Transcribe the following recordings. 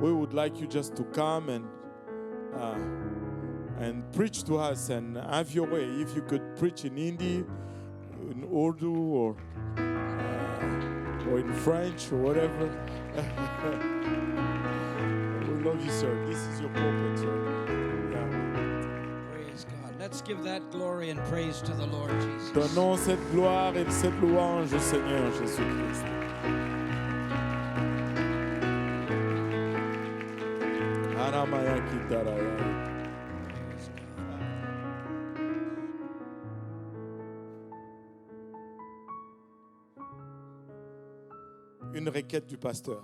we would like you just to come and preach to us and have your way. If you could preach in Hindi, in Urdu, or in French, or whatever. We love you, sir. This is your pulpit, sir. Praise God. Let's give that glory and praise to the Lord Jesus. Donnons cette gloire et cette louange au Seigneur Jésus-Christ. Aramaya Kitaraya. Une requête du pasteur.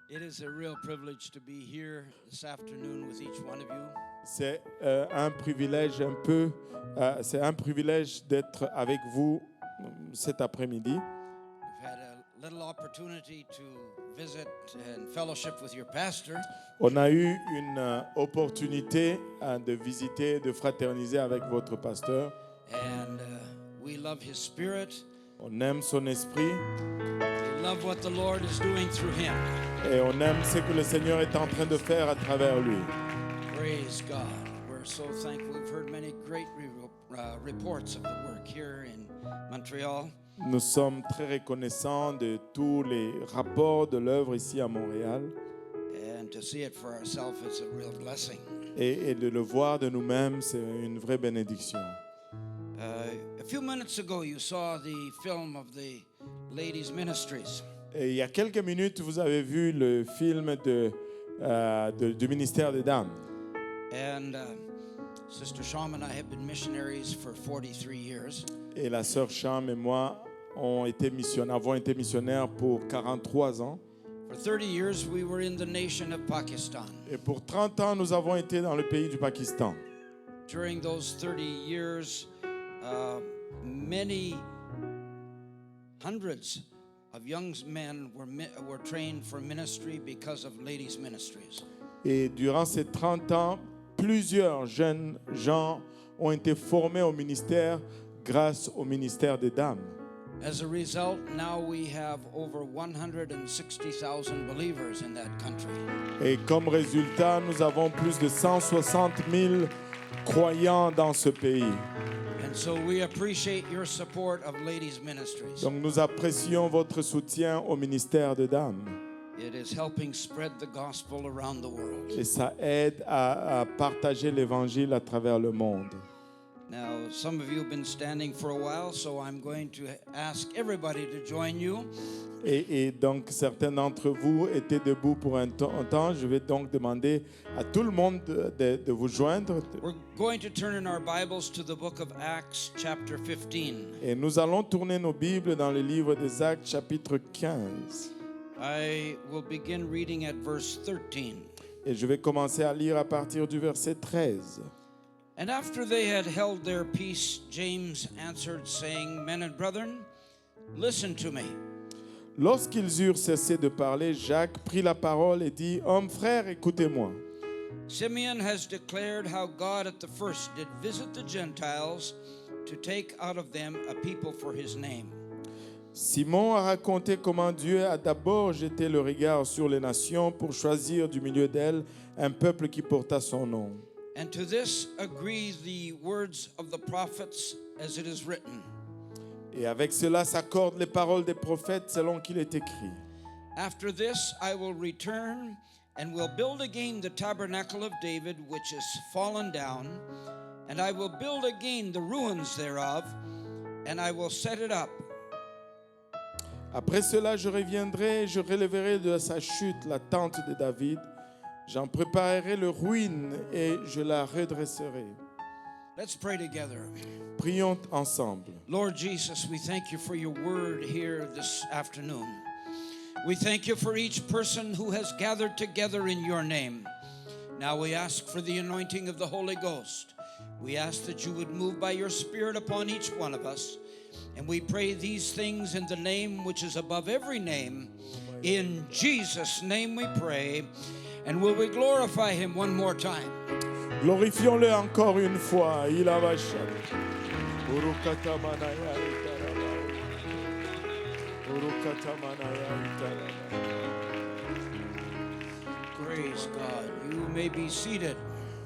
It is a real privilege to be here this afternoon with each one of you. C'est un privilège c'est un privilège d'être avec vous cet après-midi. We've had a little opportunity to visit and fellowship with your pastor. On a eu une opportunité de visiter, de fraterniser avec votre pasteur. And we love his spirit. On aime son esprit. We love what the Lord is doing through him. Et on aime ce que le Seigneur est en train de faire à travers lui. Praise God. We're so thankful. We've heard many great reports of the work here in Montreal. Nous sommes très reconnaissants de tous les rapports de l'œuvre ici à Montréal. And to see it for ourselves, it's a real blessing. Et de le voir de nous-mêmes, c'est une vraie bénédiction. A few minutes ago, you saw the film of the Ladies' Ministries. Et il y a quelques minutes, vous avez vu le film du ministère des Dames. And Sister Sham and I have been missionaries for 43 years. Et la sœur Cham et moi avons été missionnaires pour 43 ans. For 30 years, we were in the nation of Pakistan. Et pour 30 ans, nous avons été dans le pays du Pakistan. During those 30 years, many hundreds of young men were trained for ministry because of ladies' ministries. Et durant ces 30 ans, plusieurs jeunes gens ont été formés au ministère grâce au ministère des dames. As a result, now we have over 160,000 believers in that country. Et comme résultat, nous avons plus de 160 000 croyants dans ce pays. And so we appreciate your support of ladies' ministries. Donc nous apprécions votre soutien au ministère des dames. It is helping spread the gospel around the world. Et ça aide à partager l'évangile à travers le monde. Now, some of you have been standing for a while, so I'm going to ask everybody to join you. Et donc, certains d'entre vous étaient debout pour un temps. Je vais donc demander à tout le monde de vous joindre. We're going to turn in our Bibles to the book of Acts, chapter 15. Et nous allons tourner nos Bibles dans le livre des Actes, chapitre 15. I will begin reading at verse 13. Et je vais commencer à lire à partir du verset 13. And after they had held their peace, James answered, saying, Men and brethren, listen to me. Lorsqu'ils eurent cessé de parler, Jacques prit la parole et dit, Hommes, frères, écoutez-moi. Simeon has declared how God at the first did visit the Gentiles to take out of them a people for his name. Simon a raconté comment Dieu a d'abord jeté le regard sur les nations pour choisir du milieu d'elles un peuple qui porta son nom. And to this agree the words of the prophets as it is written. Et avec cela s'accordent les paroles des prophètes selon qu'il est écrit. After this I will return and will build again the tabernacle of David which is fallen down, and I will build again the ruins thereof, and I will set it up. Après cela, je reviendrai et je relèverai de sa chute la tente de David. J'en préparerai le ruine et je la redresserai. Let's pray together. Prions ensemble. Lord Jesus, we thank you for your word here this afternoon. We thank you for each person who has gathered together in your name. Now we ask for the anointing of the Holy Ghost. We ask that you would move by your Spirit upon each one of us. And we pray these things in the name which is above every name. In Jesus' name we pray. And will we glorify him one more time? Glorifions-le encore une fois. Il a Praise God. You may be seated.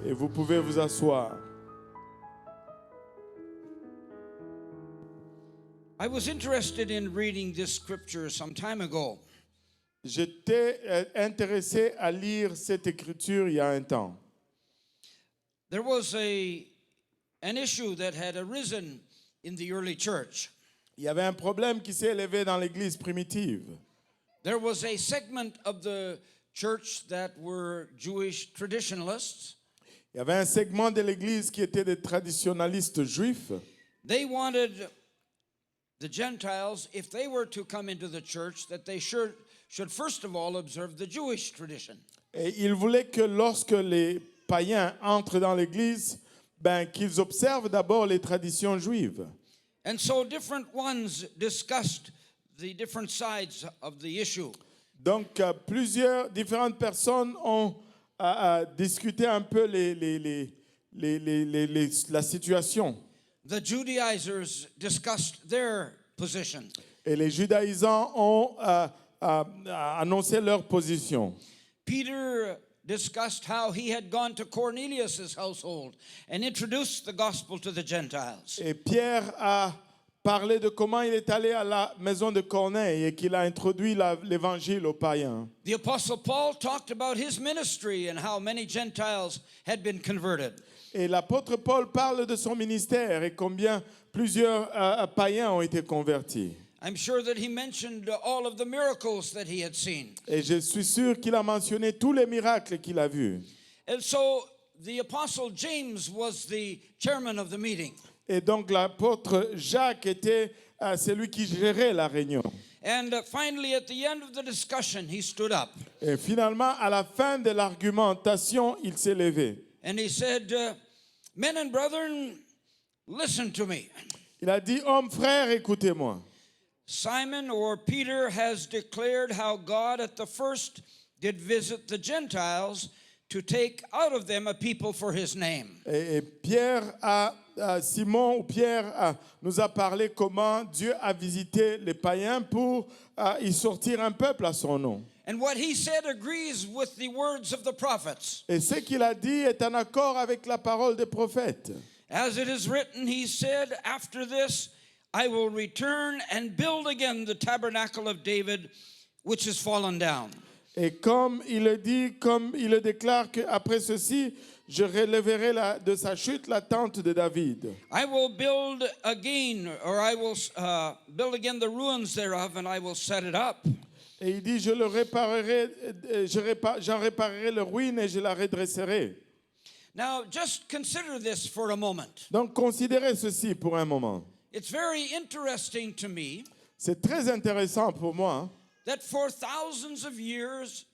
Et vous pouvez vous asseoir. I was interested in reading this scripture some time ago. J'étais intéressé à lire cette écriture il y a un temps. There was an issue that had arisen in the early church. Il y avait un problème qui s'est élevé dans l'église primitive. There was a segment of the church that were Jewish traditionalists. Il y avait un segment de l'église qui était des traditionalistes juifs. They wanted the Gentiles, if they were to come into the church, that they should first of all observe the Jewish tradition. Et ils voulaient que lorsque les païens entrent dans l'église, qu'ils observent d'abord les traditions juives. And so different ones discussed the different sides of the issue. Donc, différentes personnes ont discuté un peu la situation. The Judaizers discussed their position. Et les judaïsants ont annoncé leur position. Peter discussed how he had gone to Cornelius' household and introduced the gospel to the Gentiles. Et Pierre a parlé de comment il est allé à la maison de Corneille et qu'il a introduit l'évangile aux païens. The apostle Paul talked about his ministry and how many Gentiles had been converted. Et l'apôtre Paul parle de son ministère et combien plusieurs païens ont été convertis. I'm sure that he mentioned all of the miracles that he had seen. Et je suis sûr qu'il a mentionné tous les miracles qu'il a vus. And so the apostle James was the chairman of the meeting. Et donc l'apôtre Jacques était celui qui gérait la réunion. And finally, at the end of the discussion, he stood up. Et finalement, à la fin de l'argumentation, il s'est levé. And he said, men and brethren, listen to me. Il a dit, hommes, frères, écoutez-moi. Simon or Peter has declared how God at the first did visit the Gentiles to take out of them a people for his name. Et Simon ou Pierre nous a parlé comment Dieu a visité les païens pour y sortir un peuple à son nom. And what he said agrees with the words of the prophets. Et ce qu'il a dit est en accord avec la parole des prophètes. As it is written, he said, after this, I will return and build again the tabernacle of David, which is fallen down. Et comme il le dit, comme il le déclare qu'après ceci, je relèverai de sa chute la tente de David. I will build again, or I will build again the ruins thereof, and I will set it up. Et il dit, je le réparerai, j'en réparerai le ruine et je la redresserai. Now, just consider this for a moment. Donc, considérez ceci pour un moment. It's very interesting to me C'est très intéressant pour moi that for thousands of years,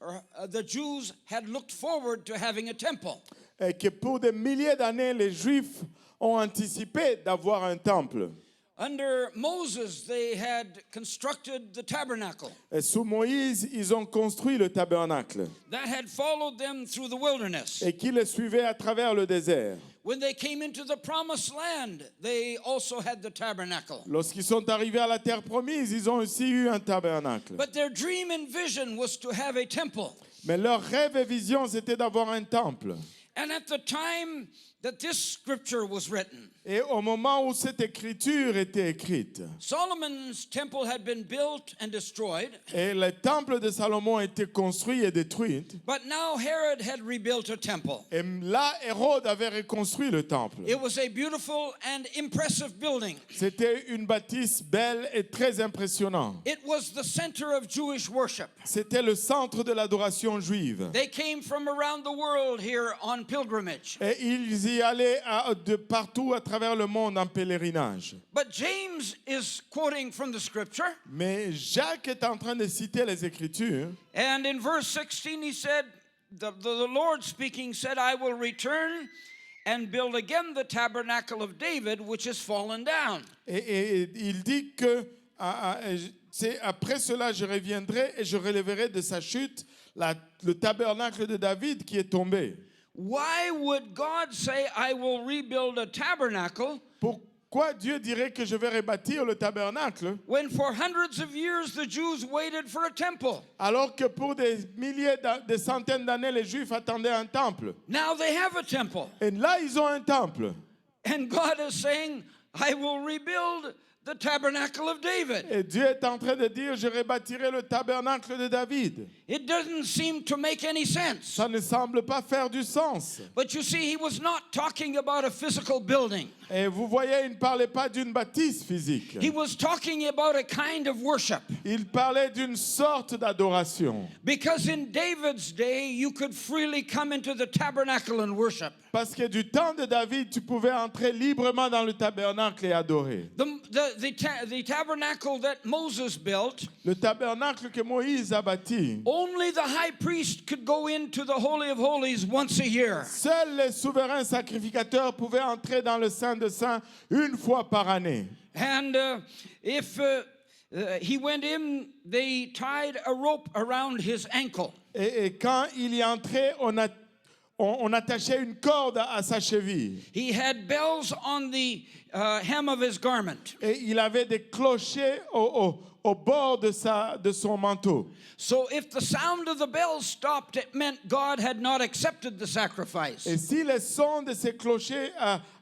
the Jews had looked forward to having a temple. et que pour des milliers d'années, les Juifs ont anticipé d'avoir un temple. Under Moses, they had constructed the tabernacle. Et sous Moïse, ils ont construit le tabernacle That had followed them through the wilderness. et qui les suivait à travers le désert. When they came into the promised land, they also had the tabernacle. Lorsqu'ils sont arrivés à la terre promise, ils ont aussi eu un tabernacle. But their dream and vision was to have a temple. Mais leur rêve et vision, c'était d'avoir un temple. And at the time that this scripture was written, Et au moment où cette écriture était écrite, Solomon's temple had been built and destroyed. et le temple de Salomon était construit et détruit, But now Herod had rebuilt a temple. et là, Hérode avait reconstruit le temple. It was a beautiful and impressive building. C'était une bâtisse belle et très impressionnante. It was the center of Jewish worship. C'était le centre de l'adoration juive. They came from around the world here on pilgrimage. Et ils y allaient de partout à travers le monde en pèlerinage. But James is quoting from the scripture. Mais Jacques est en train de citer les Écritures. And in verse 16 he said, the Lord speaking said, I will return and build again the tabernacle of David, which is fallen down. Et il dit que c'est après cela je reviendrai et je relèverai de sa chute le tabernacle de David qui est tombé. Why would God say, I will rebuild a tabernacle pourquoi Dieu dirait que je vais rebâtir le tabernacle when for hundreds of years the Jews waited for a temple? alors que pour des milliers, des centaines d'années, les Juifs attendaient un temple? Now they have a temple. Et là, ils ont un temple. And God is saying, I will rebuild the tabernacle of David. Et Dieu est en train de dire, je rebâtirai le tabernacle de David. It doesn't seem to make any sense. Ça ne semble pas faire du sens. But you see, he was not talking about a physical building. Et vous voyez, il ne parlait pas d'une bâtisse physique. He was talking about a kind of worship. Il parlait d'une sorte d'adoration. Because in David's day, you could freely come into the tabernacle and worship. Parce que du temps de David, tu pouvais entrer librement dans le tabernacle et adorer. The tabernacle that Moses built, Le tabernacle que Moïse a bâti, only the high priest could go into the Holy of Holies once a year. seuls les souverains sacrificateurs pouvaient entrer dans le Saint des Saints une fois par année. And if he went in, they tied a rope around his ankle. Et quand il y entrait, on attachait une corde à sa cheville. He had bells on the hem of his garment. Et il avait des clochers au bord de son manteau. So if the sound of the bells stopped, it meant God had not accepted the sacrifice. Et si le son de ces clochers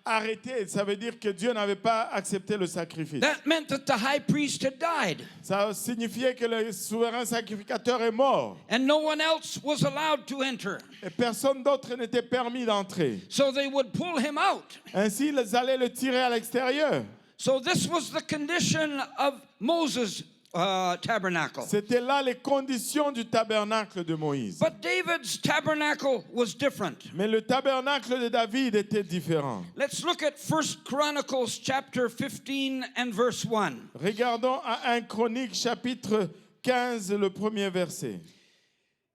arrêtait, ça veut dire que Dieu n'avait pas accepté le sacrifice. That meant that the high priest had died. Ça signifiait que le souverain sacrificateur est mort. And no one else was allowed to enter. Et personne d'autre n'était permis d'entrer. So they would pull him out. Ainsi, ils allaient le tirer à l'extérieur. So this was the condition of Moses' tabernacle. C'était là les conditions du tabernacle de Moïse. But David's tabernacle was different. Mais le tabernacle de David était différent. Let's look at 1 Chronicles chapter 15 and verse 1. Regardons à 1 Chronique chapitre 15, le premier verset.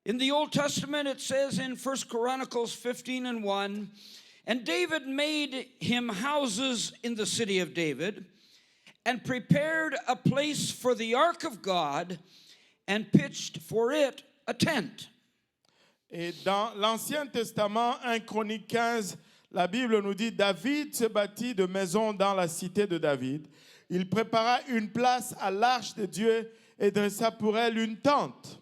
In the Old Testament, it says in 1 Chronicles 15 and 1, and David made him houses in the city of David, and prepared a place for the ark of God, and pitched for it a tent. Et dans l'Ancien Testament, 1 Chronique 15, la Bible nous dit, David se bâtit de maisons dans la cité de David. Il prépara une place à l'arche de Dieu et dressa pour elle une tente.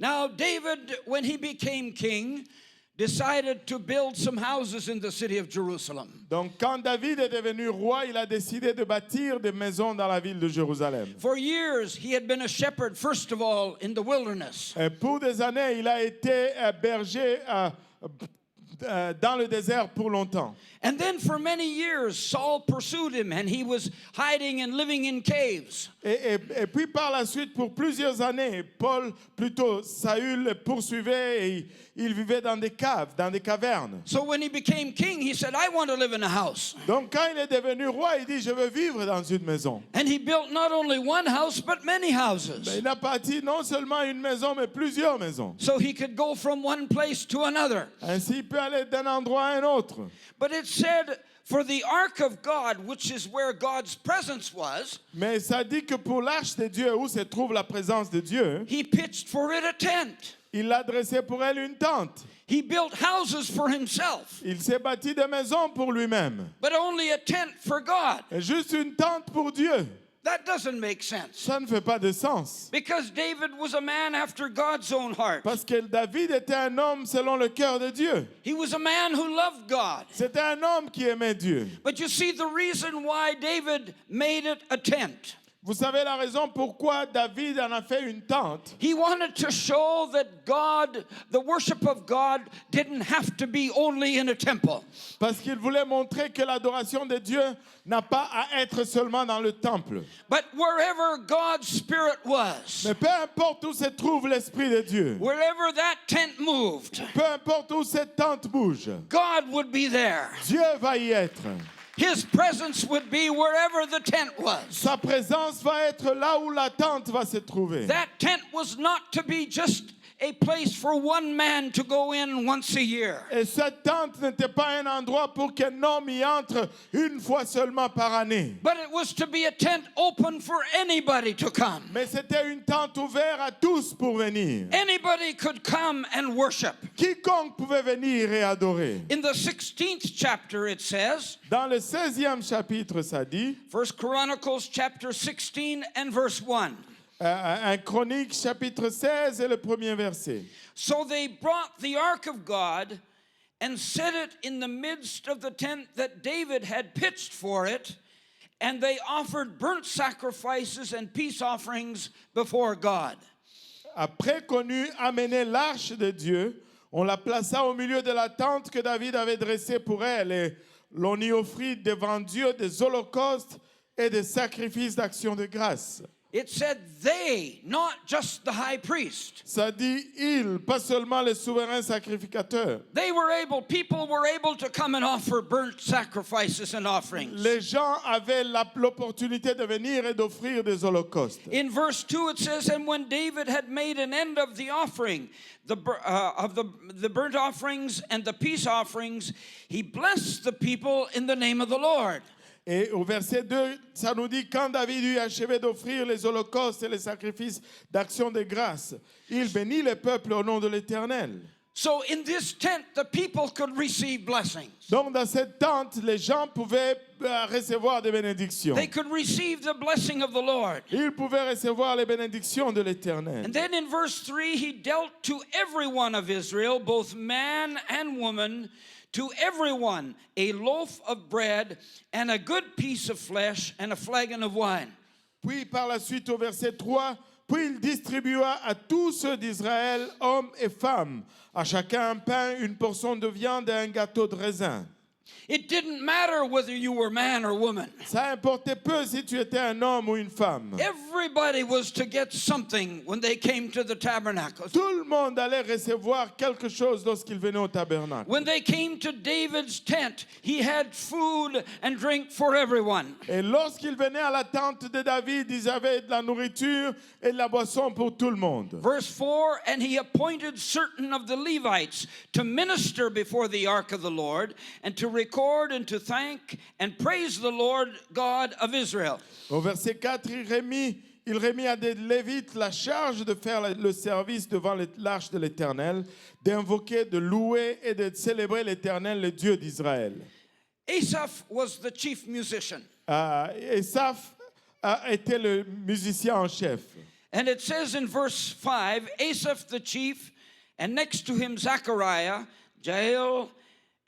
Now, David, when he became king, decided to build some houses in the city of Jerusalem. Donc, quand David est devenu roi, il a décidé de bâtir des maisons dans la ville de Jérusalem. For years, he had been a shepherd, first of all, in the wilderness. Et pour des années, il a été berger dans le désert pour longtemps. And then for many years, Saul pursued him, and he was hiding and living in caves. Et puis par la suite, pour plusieurs années, Saül le poursuivait et il vivait dans des caves, dans des cavernes. So when he became king, he said, I want to live in a house. Donc quand il est devenu roi, il dit, je veux vivre dans une maison. And he built not only one house, but many houses. Mais il a bâti non seulement une maison, mais plusieurs maisons. So he could go from one place to another. Ainsi, il peut aller d'un endroit à un autre. But it said, for the ark of God, which is where God's presence was, Mais ça dit que pour l'arche de Dieu, où se trouve la présence de Dieu, he pitched for it a tent. il a dressé pour elle une tente. He built houses for himself, Il s'est bâti des maisons pour lui-même. but only a tent for God. Et juste une tente pour Dieu. That doesn't make sense. Ça ne fait pas de sens. Because David was a man after God's own heart. Parce que David était un homme selon le cœur de Dieu. He was a man who loved God. C'était un homme qui aimait Dieu. But you see, the reason why David made it a tent, Vous savez la raison pourquoi David en a fait une tente? he wanted to show that God, the worship of God, didn't have to be only in a temple. Parce qu'il voulait montrer que l'adoration de Dieu n'a pas à être seulement dans le temple. But wherever God's Spirit was, Mais peu importe où se trouve l'Esprit de Dieu, wherever that tent moved, peu importe où cette tente bouge, God would be there. Dieu va y être. His presence would be wherever the tent was. Sa présence va être là où la tente va se trouver. That tent was not to be just a place for one man to go in once a year. Et cette tente n'était pas un endroit pour qu'un homme y entre une fois seulement par année. But it was to be a tent open for anybody to come. Mais c'était une tente ouverte à tous pour venir. Anybody could come and worship. Quiconque pouvait venir et adorer. In the 16th chapter it says, Dans le 16e chapitre, ça dit, 1 Chronicles chapter 16 and verse 1. un Chronique chapitre 16 et le premier verset. So they brought the ark of God and set it in the midst of the tent that David had pitched for it, and they offered burnt sacrifices and peace offerings before God. Après qu'on eut amené l'arche de Dieu, on la plaça au milieu de la tente que David avait dressée pour elle, et l'on y offrit devant Dieu des holocaustes et des sacrifices d'action de grâce. It said they, not just the high priest. Ça dit il, pas seulement les souverains sacrificateurs. People were able to come and offer burnt sacrifices and offerings. Les gens avaient l'opportunité de venir et d'offrir des holocaustes. In verse 2 it says, and when David had made an end of the offering, the burnt offerings and the peace offerings, he blessed the people in the name of the Lord. Et au verset 2, ça nous dit, quand David eut achevé d'offrir les holocaustes et les sacrifices d'action de grâce, il bénit le peuple au nom de l'Éternel. So in this tent, the people could receive blessings. Donc dans cette tente, les gens pouvaient recevoir des bénédictions. They could receive the blessing of the Lord. Ils pouvaient recevoir les bénédictions de l'Éternel. And then in verse 3, he dealt to every one of Israel, both man and woman, to everyone a loaf of bread and a good piece of flesh and a flagon of wine. Puis par la suite au verset 3, puis il distribua à tous ceux d'Israël, hommes et femmes, à chacun un pain, une portion de viande et un gâteau de raisin. It didn't matter whether you were man or woman. Ça importait peu si tu étais un homme ou une femme. Everybody was to get something when they came to the tabernacle. Tout le monde allait recevoir quelque chose lorsqu'il venait au tabernacle. When they came to David's tent, he had food and drink for everyone. Et lorsqu'ils venaient à la tente de David, ils avaient de la nourriture et de la boisson pour tout le monde. Verse 4, and he appointed certain of the Levites to minister before the ark of the Lord and to record and to thank and praise the Lord God of Israel. Au verset 4, il remit à des Lévites la charge de faire le service devant l'arche de l'Éternel, d'invoquer, de louer et de célébrer l'Éternel, le Dieu d'Israël. Asaph was the chief musician. Asaph était le musicien en chef. And it says in verse 5, Asaph the chief, and next to him Zechariah, Jael,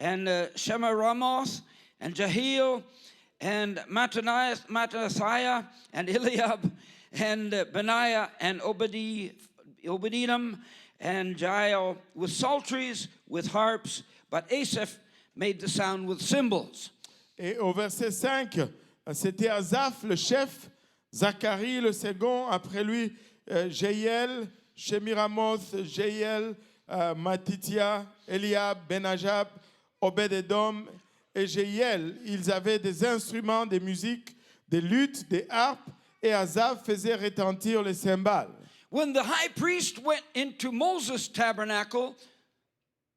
and Shemiramoth, and Jehiel, and Mattithiah, and Eliab, and Benaiah, and Obed-Edom, and Jael, with psalteries, with harps, but Asaph made the sound with cymbals. Et au verset 5, c'était Asaph le chef, Zacharie le second, après lui Jehiel, Shemiramoth, Jehiel, Mattithia, Eliab, Benajab, Obed-Edom et Jehiel. Ils avaient des instruments de musique, des luttes, des harpes, et Asaph faisait retentir les cymbales. When the high priest went into Moses' tabernacle,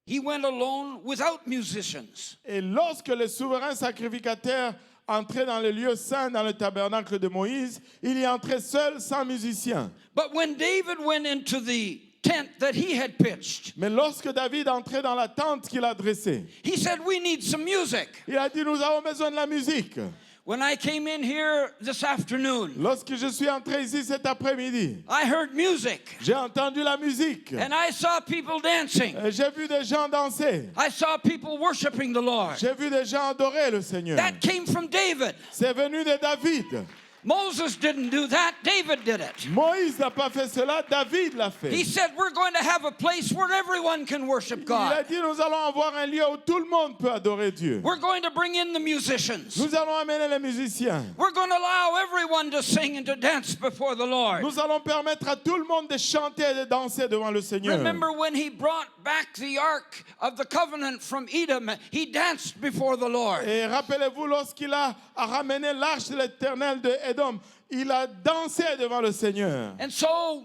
he went alone without musicians. Et lorsque le souverain sacrificateur entrait dans le lieu saint, dans le tabernacle de Moïse, il y entrait seul, sans musicien. But when David went into the tent that he had pitched, Mais lorsque David entrait dans la tente qu'il a dressée, he said, we need some music. il a dit, nous avons besoin de la musique. When I came in here this afternoon, Lorsque je suis entré ici cet après-midi, I heard music j'ai entendu la musique. and I saw people dancing. J'ai vu des gens danser. I saw people worshiping the Lord. J'ai vu des gens adorer le Seigneur. That came from David. C'est venu de David. Moses didn't do that, David did it. Moïse n'a pas fait cela, David l'a fait. He said, we're going to have a place where everyone can worship Il a God. dit, nous allons avoir un lieu où tout le monde peut adorer Dieu. We're going to bring in the musicians. Nous allons amener les musiciens. We're going to allow everyone to sing and to dance before the Lord. Nous allons permettre à tout le monde de chanter et de danser devant le Seigneur. Remember when he brought back the ark of the covenant from Edom, he danced before the Lord. Et rappelez-vous, lorsqu'il a ramené l'arche de l'Éternel de Édom, il a dansé devant le Seigneur. And so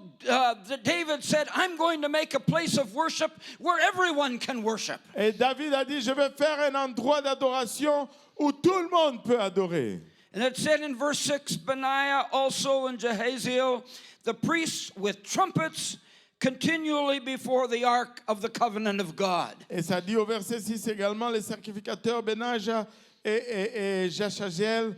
David said, I'm going to make a place of worship where everyone can worship. Et David a dit, je vais faire un endroit d'adoration où tout le monde peut adorer. And it said in verse 6, Benaiah also and Jehaziel, the priests with trumpets, continually before the ark of the covenant of God. Et ça dit au verset 6 également, les sacrificateurs Benaja et Jachaziel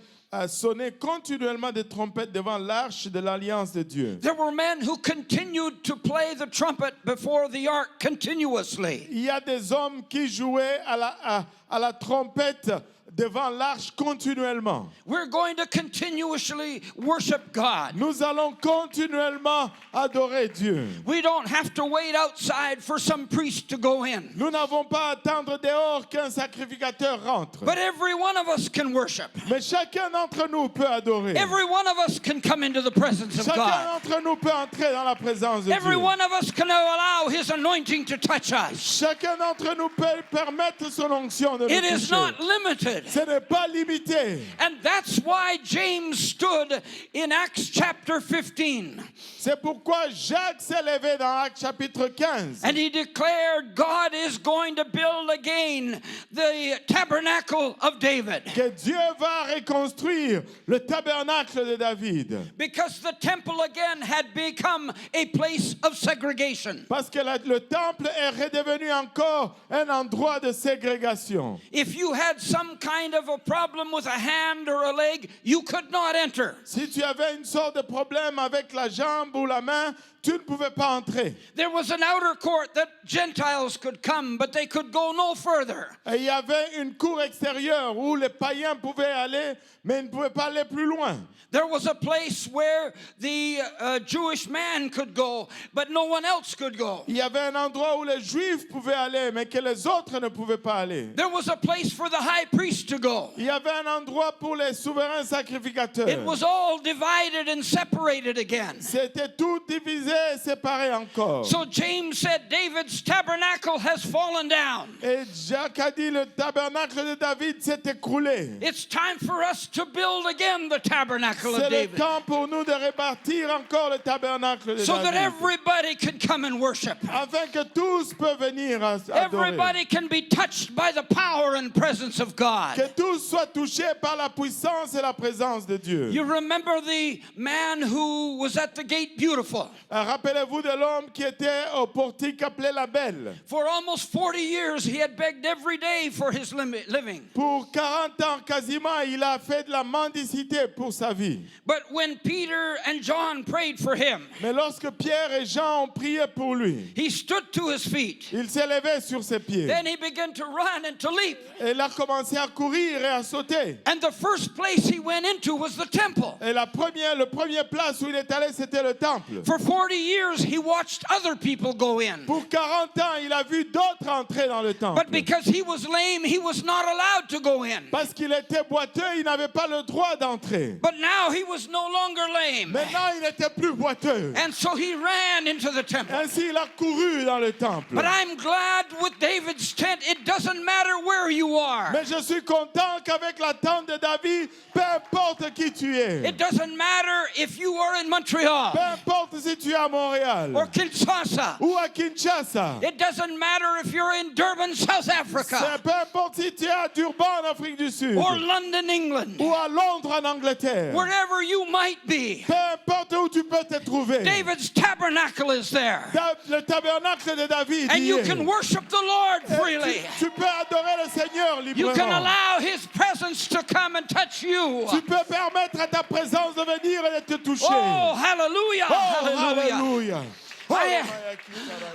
sonnaient continuellement des trompettes devant l'arche de l'alliance de Dieu. There were men who continued to play the trumpet before the ark continuously. Il y a des hommes qui jouaient à la trompette devant l'arche continuellement. We're going to continuously worship God. Nous allons continuellement adorer Dieu. We don't have to wait outside for some priest to go in. Nous n'avons pas à attendre dehors qu'un sacrificateur rentre. But every one of us can worship. Mais chacun d'entre nous peut adorer. Every one of us can come into the presence of Chacun God. d'entre nous peut entrer dans la présence de Every Dieu. one of us can allow His anointing to touch us. Chacun d'entre nous peut permettre son onction de nous It is toucher. not limited. Ce n'est pas limité. And that's why James stood in Acts chapter 15. C'est pourquoi Jacques s'est levé dans Actes chapitre 15. And he declared God is going to build again the tabernacle of David. Que Dieu va reconstruire le tabernacle de David. Because the temple again had become a place of segregation. Parce que le temple est redevenu encore un endroit de ségrégation. If you had some kind of a problem with a hand or a leg, you could not enter. Si tu avais une sorte de problème avec la jambe ou la main, tu ne pouvais pas entrer. There was an outer court that Gentiles could come, but they could go no further. Et il y avait une cour extérieure où les païens pouvaient aller, mais ils ne pouvaient pas aller plus loin. There was a place where the Jewish man could go, but no one else could go. Il y avait un endroit où les Juifs pouvaient aller, mais que les autres ne pouvaient pas aller. There was a place for the high priest to go. Il y avait un endroit pour les souverains sacrificateurs. It was all divided and separated again. C'était tout divisé et séparé encore. So James said David's tabernacle has fallen down. Et Jacques a dit, le tabernacle de David s'est écroulé. It's time for us to build again the tabernacle of C'est le David, temps pour nous de rebâtir encore le tabernacle de so that David. everybody can come and worship. Afin que tous peuvent venir adorer. Everybody can be touched by the power and presence of God. Que tous soient touchés par la puissance et la présence de Dieu. You remember the man who was at the gate beautiful? Rappelez-vous de l'homme qui était au portique appelé la Belle. For almost 40 years, he had begged every day for his living. Pour 40 ans quasiment, il a fait de la mendicité pour sa vie. But when Peter and John prayed for him, Mais lorsque Pierre et Jean ont prié pour lui, he stood to his feet. il s'est levé sur ses pieds. Then he began to run and to leap. Et il a commencé à courir et à sauter. And the first place he went into was the temple. Et le premier place où il est allé, c'était le temple. For 40 years, he watched other people go in. Pour 40 ans, il a vu d'autres entrer dans le temple. But because he was lame, he was not allowed to go in. Parce qu'il était boiteux, il n'avait pas le droit d'entrer. But now he was no longer lame. Maintenant, il n'était plus boiteux. And so he ran into the temple. Ainsi, il a couru dans le temple. But I'm glad with David's tent, it doesn't matter where you are. Mais je suis content qu'avec la tente de David, peu importe qui tu es, It doesn't matter if you are in Montreal peu importe si tu es à Montréal or Kinshasa. ou à Kinshasa, It doesn't matter if you're in Durban, South Africa, peu importe si tu es à Durban en Afrique du Sud or London, England, ou à Londres en Angleterre, wherever you might be, peu importe où tu peux te trouver, David's tabernacle is there. le tabernacle de David And y you est. can worship the Lord Et freely. tu peux adorer le Seigneur You can librement. allow His presence to come and touch you. Tu peux permettre à ta présence de venir et de te toucher. Oh, hallelujah, Oh, hallelujah. hallelujah.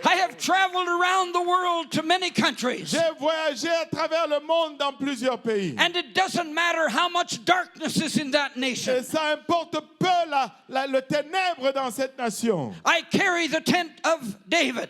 I have traveled around the world to many countries. J'ai voyagé à travers le monde dans plusieurs pays. And it doesn't matter how much darkness is in that nation. Et ça importe peu le ténèbre dans cette nation. I carry the tent of David.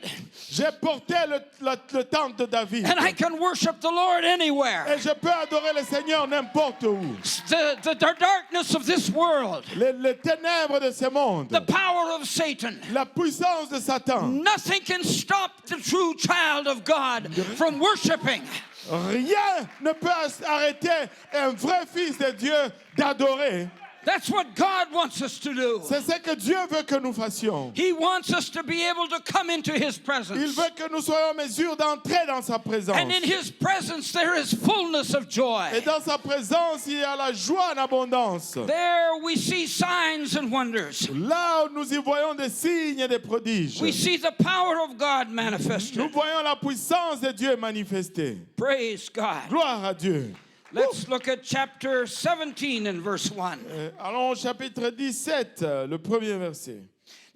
J'ai porté le temple de David. And I can worship the Lord anywhere. Et je peux adorer le Seigneur n'importe où. The darkness of this world, Les ténèbres de ce monde. the power of Satan, La puissance de Satan. nothing can stop the true child of God from worshiping. Rien ne peut arrêter un vrai fils de Dieu d'adorer. That's what God wants us to do. C'est ce que Dieu veut que nous fassions. He wants us to be able to come into His Il presence. veut que nous soyons en mesure d'entrer dans sa présence. And in His presence there is fullness of joy. Et dans sa présence, il y a la joie en abondance. There we see signs and wonders. Là où nous y voyons des signes et des prodiges. We see the power of God Nous manifested. voyons la puissance de Dieu manifestée. Praise God. Gloire à Dieu. Let's look at chapter 17 and verse 1. Allons au chapitre 17, le premier verset.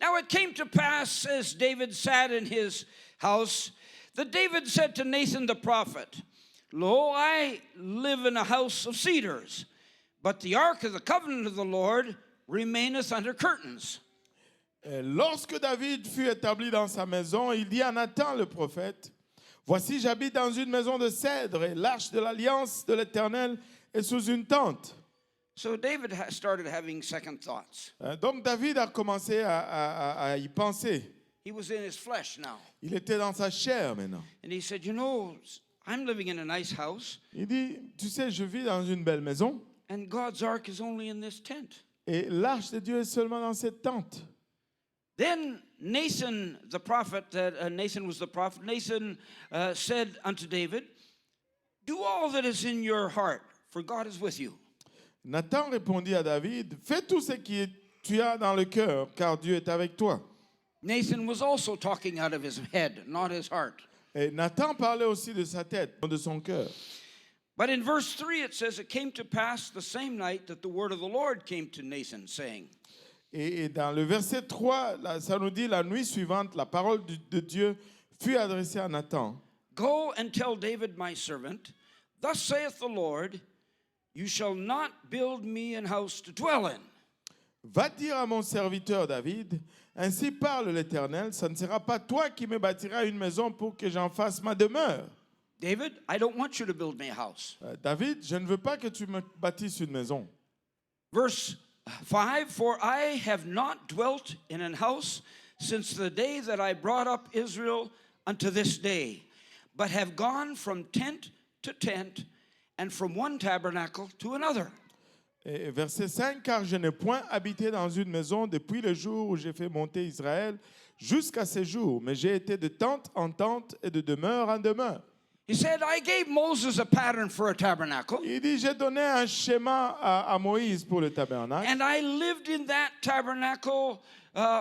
Now it came to pass, as David sat in his house, that David said to Nathan the prophet, Lo, I live in a house of cedars, but the ark of the covenant of the Lord remaineth under curtains. Lorsque David fut établi dans sa maison, il dit à Nathan le prophète, Voici, j'habite dans une maison de cèdre et l'arche de l'alliance de l'Éternel est sous une tente. So David started having second thoughts. Donc David a commencé à y penser. He was in his flesh now. Il était dans sa chair maintenant. And he said, You know, I'm living in a nice house, Il dit, tu sais, je vis dans une belle maison and God's ark is only in this tent. et l'arche de Dieu est seulement dans cette tente. Then Nathan the prophet, Nathan was the prophet, Nathan said unto David, Do all that is in your heart, for God is with you. Nathan répondit à David, fais tout ce que tu as dans le cœur, car Dieu est avec toi. Nathan was also talking out of his head, not his heart. Et Nathan parlait aussi de sa tête, de son cœur. But in verse 3 it says, It came to pass the same night that the word of the Lord came to Nathan, saying, Et dans le verset 3, là, ça nous dit, la nuit suivante, la parole de Dieu fut adressée à Nathan. Go and tell David my servant, Thus saith the Lord, You shall not build me an house to dwell in. Va dire à mon serviteur David, ainsi parle l'Éternel, ce ne sera pas toi qui me bâtiras une maison pour que j'en fasse ma demeure. David, I don't want you to build me a house. David, je ne veux pas que tu me bâtisses une maison. Verse 5, For I have not dwelt in an house since the day that I brought up Israel unto this day, but have gone from tent to tent, and from one tabernacle to another. Et verset 5, car je n'ai point habité dans une maison depuis le jour où j'ai fait monter Israël jusqu'à ces jours, mais j'ai été de tente en tente et de demeure en demeure. He said, I gave Moses a pattern for a tabernacle, Il dit, j'ai donné un schéma à Moïse pour le tabernacle. and I lived in that tabernacle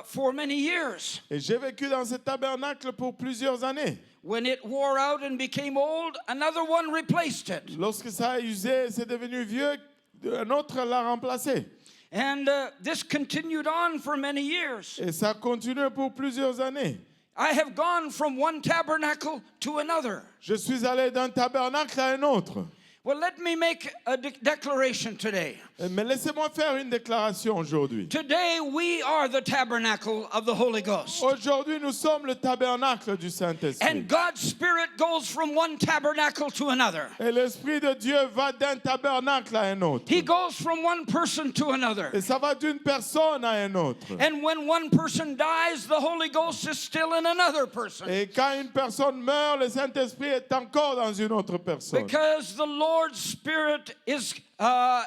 for many years. Et j'ai vécu dans ce tabernacle pour plusieurs années. When it wore out and became old, another one replaced it. Lorsque ça a usé, c'est devenu vieux, un autre l'a remplacé. And this continued on for many years. Et ça continue pour plusieurs années. I have gone from one tabernacle to another. Je suis allé d'un tabernacle à un autre. Well, let me make a declaration today. Mais laissez-moi faire une déclaration aujourd'hui. Today we are the tabernacle of the Holy Ghost. Aujourd'hui, nous sommes le tabernacle du Saint-Esprit. And God's Spirit goes from one tabernacle to another. Et l'Esprit de Dieu va d'un tabernacle à un autre. He goes from one person to another. Et ça va d'une personne à un autre. And when one person dies, the Holy Ghost is still in another person. Et quand une personne meurt, le Saint-Esprit est encore dans une autre personne. Because the Lord's Spirit is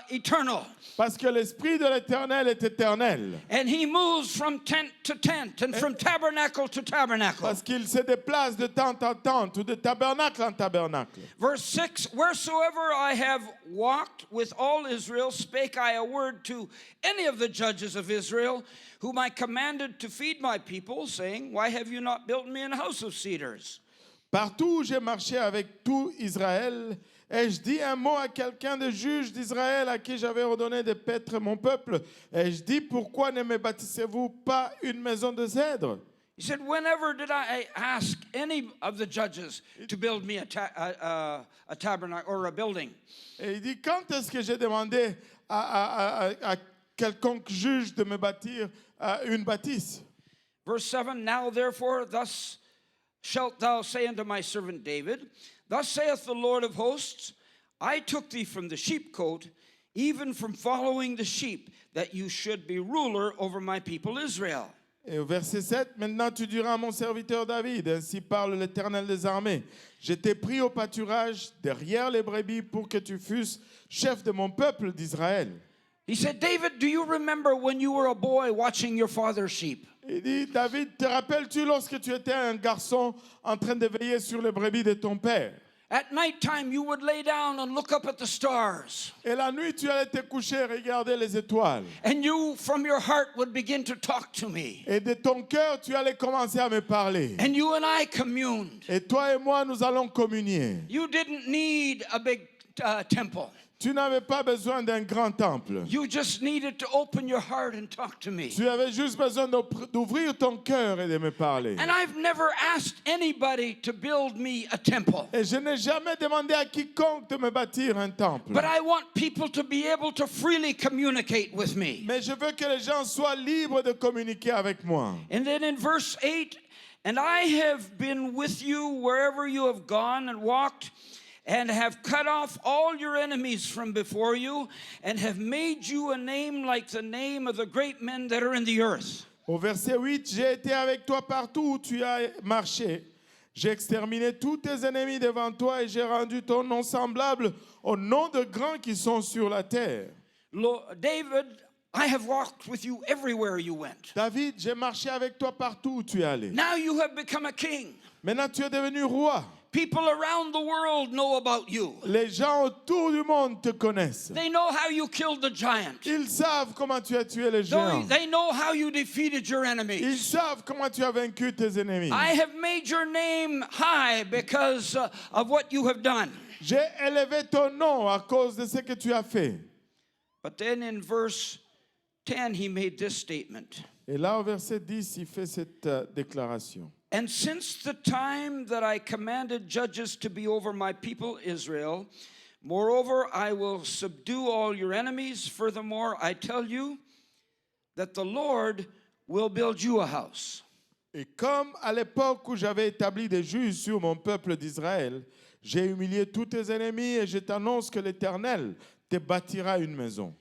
eternal. Parce que l'Esprit de l'Éternel est éternel. And He moves from tent to tent and from tabernacle to tabernacle. Parce qu'il se déplace de tente en tente ou de tabernacle en tabernacle. Verse 6, Wheresoever I have walked with all Israel, spake I a word to any of the judges of Israel, whom I commanded to feed my people, saying, Why have you not built me a house of cedars? Partout où j'ai marché avec tout Israël, ai-je dit un mot à quelqu'un de juge d'Israël à qui j'avais ordonné de paître mon peuple? Ai-je dit, pourquoi ne me bâtissez-vous pas une maison de cèdre? He said, Whenever did I ask any of the judges to build me a tabernacle or a building? Et il dit, quand est-ce que j'ai demandé à quelconque juge de me bâtir une bâtisse? Verse 7, Now therefore thus shalt thou say unto my servant David, Thus saith the Lord of hosts, I took thee from the sheepcote, even from following the sheep, that you should be ruler over my people Israel. Et au verset 7, maintenant tu diras à mon serviteur David, ainsi parle l'Éternel des armées, je t'ai pris au pâturage derrière les brebis pour que tu fusses chef de mon peuple d'Israël. He He said, David, do you remember when you were a boy watching your father's sheep? Il dit, David, te rappelles-tu lorsque tu étais un garçon en train de veiller sur les brebis de ton père? At nighttime, you would lay down and look up at the stars. Et la nuit, tu allais te coucher et regarder les étoiles. And you, from your heart, would begin to talk to me. Et de ton cœur, tu allais commencer à me parler. And you and I communed. Et toi et moi, nous allons communier. You didn't need a big temple. Tu n'avais pas besoin d'un grand temple. You just needed to open your heart and talk to me. Tu avais juste besoin d'ouvrir ton cœur et de me parler. And I've never asked anybody to build me a temple. Et je n'ai jamais demandé à quiconque de me bâtir un temple. But I want people to be able to freely communicate with me. Mais je veux que les gens soient libres de communiquer avec moi. And then in verse 8, and I have been with you wherever you have gone and walked, and have cut off all your enemies from before you, and have made you a name like the name of the great men that are in the earth. Au verset 8, j'ai été avec toi partout où tu as marché. J'ai exterminé tous tes ennemis devant toi et j'ai rendu ton nom semblable au nom de grands qui sont sur la terre. David, I have walked with you everywhere you went. David, j'ai marché avec toi partout où tu es allé. Now you have become a king. Maintenant, tu es devenu roi. People around the world know about you. Les gens autour du monde te connaissent. They know how you killed the giant. Ils savent comment tu as tué les géants. They know how you defeated your Ils enemies. savent comment tu as vaincu tes ennemis. I have made your name high because of what you have done. J'ai élevé ton nom à cause de ce que tu as fait. But then in verse 10, he made this statement. Et là, au verset 10, il fait cette déclaration. And since the time that I commanded judges to be over my people Israel, moreover, I will subdue all your enemies. Furthermore, I tell you that the Lord will build you a house. Et comme à l'époque où j'avais établi des juges sur mon peuple d'Israël, j'ai humilié tous tes ennemis et je t'annonce que l'Éternel te bâtira une maison.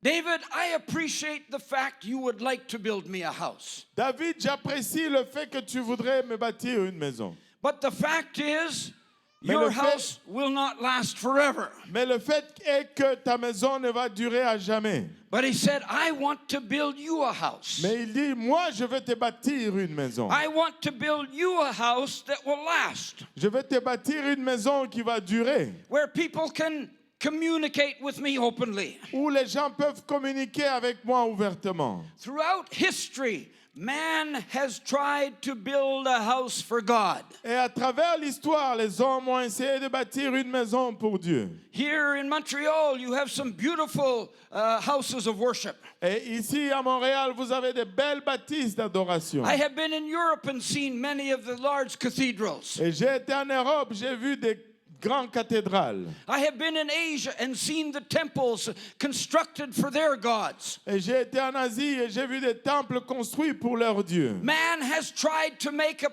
David, I appreciate the fact you would like to build me a house. David, j'apprécie le fait que tu voudrais me bâtir une maison. But the fact is, Mais your le fait- house will not last forever. Mais le fait est que ta maison ne va durer à jamais. But he said, I want to build you a house. Mais il dit, moi, je vais te bâtir une maison. I want to build you a house that will last, Je vais te bâtir une maison qui va durer, where people can communicate with me openly. où les gens peuvent communiquer avec moi ouvertement. Throughout history, man has tried to build a house for God. Et à travers l'histoire, les hommes ont essayé de bâtir une maison pour Dieu. Here in Montreal, you have some beautiful houses of worship. Et ici à Montréal, vous avez de belles bâtisses d'adoration. I have been in Europe and seen many of the large cathedrals. Et j'ai été en Europe, j'ai vu des grandes cathédrales. I have been in Asia and seen the temples constructed for their gods. Et j'ai été en Asie et j'ai vu des temples construits pour leur Dieu. Man has tried to make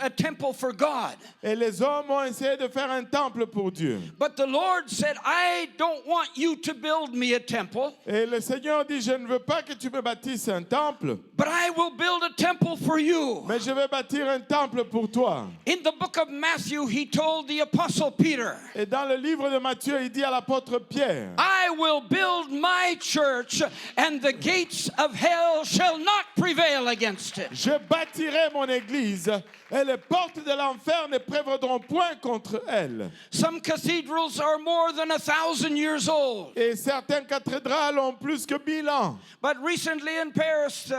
a temple for God. Et les hommes ont essayé de faire un temple pour Dieu. But the Lord said, I don't want you to build me a temple, Et le Seigneur dit, je ne veux pas que tu me bâtisses un temple, but I will build a temple for you. mais je vais bâtir un temple pour toi. In the book of Matthew, he told the apostle Peter, Et dans le livre de Matthieu, il dit à l'apôtre Pierre, I will build my church, and the gates of hell shall not prevail against it. je bâtirai mon église et les portes de l'enfer ne prévaudront point contre elle. Some cathedrals are more than 1,000 years old. Et certaines cathédrales ont plus que 1000 ans. But recently in Paris,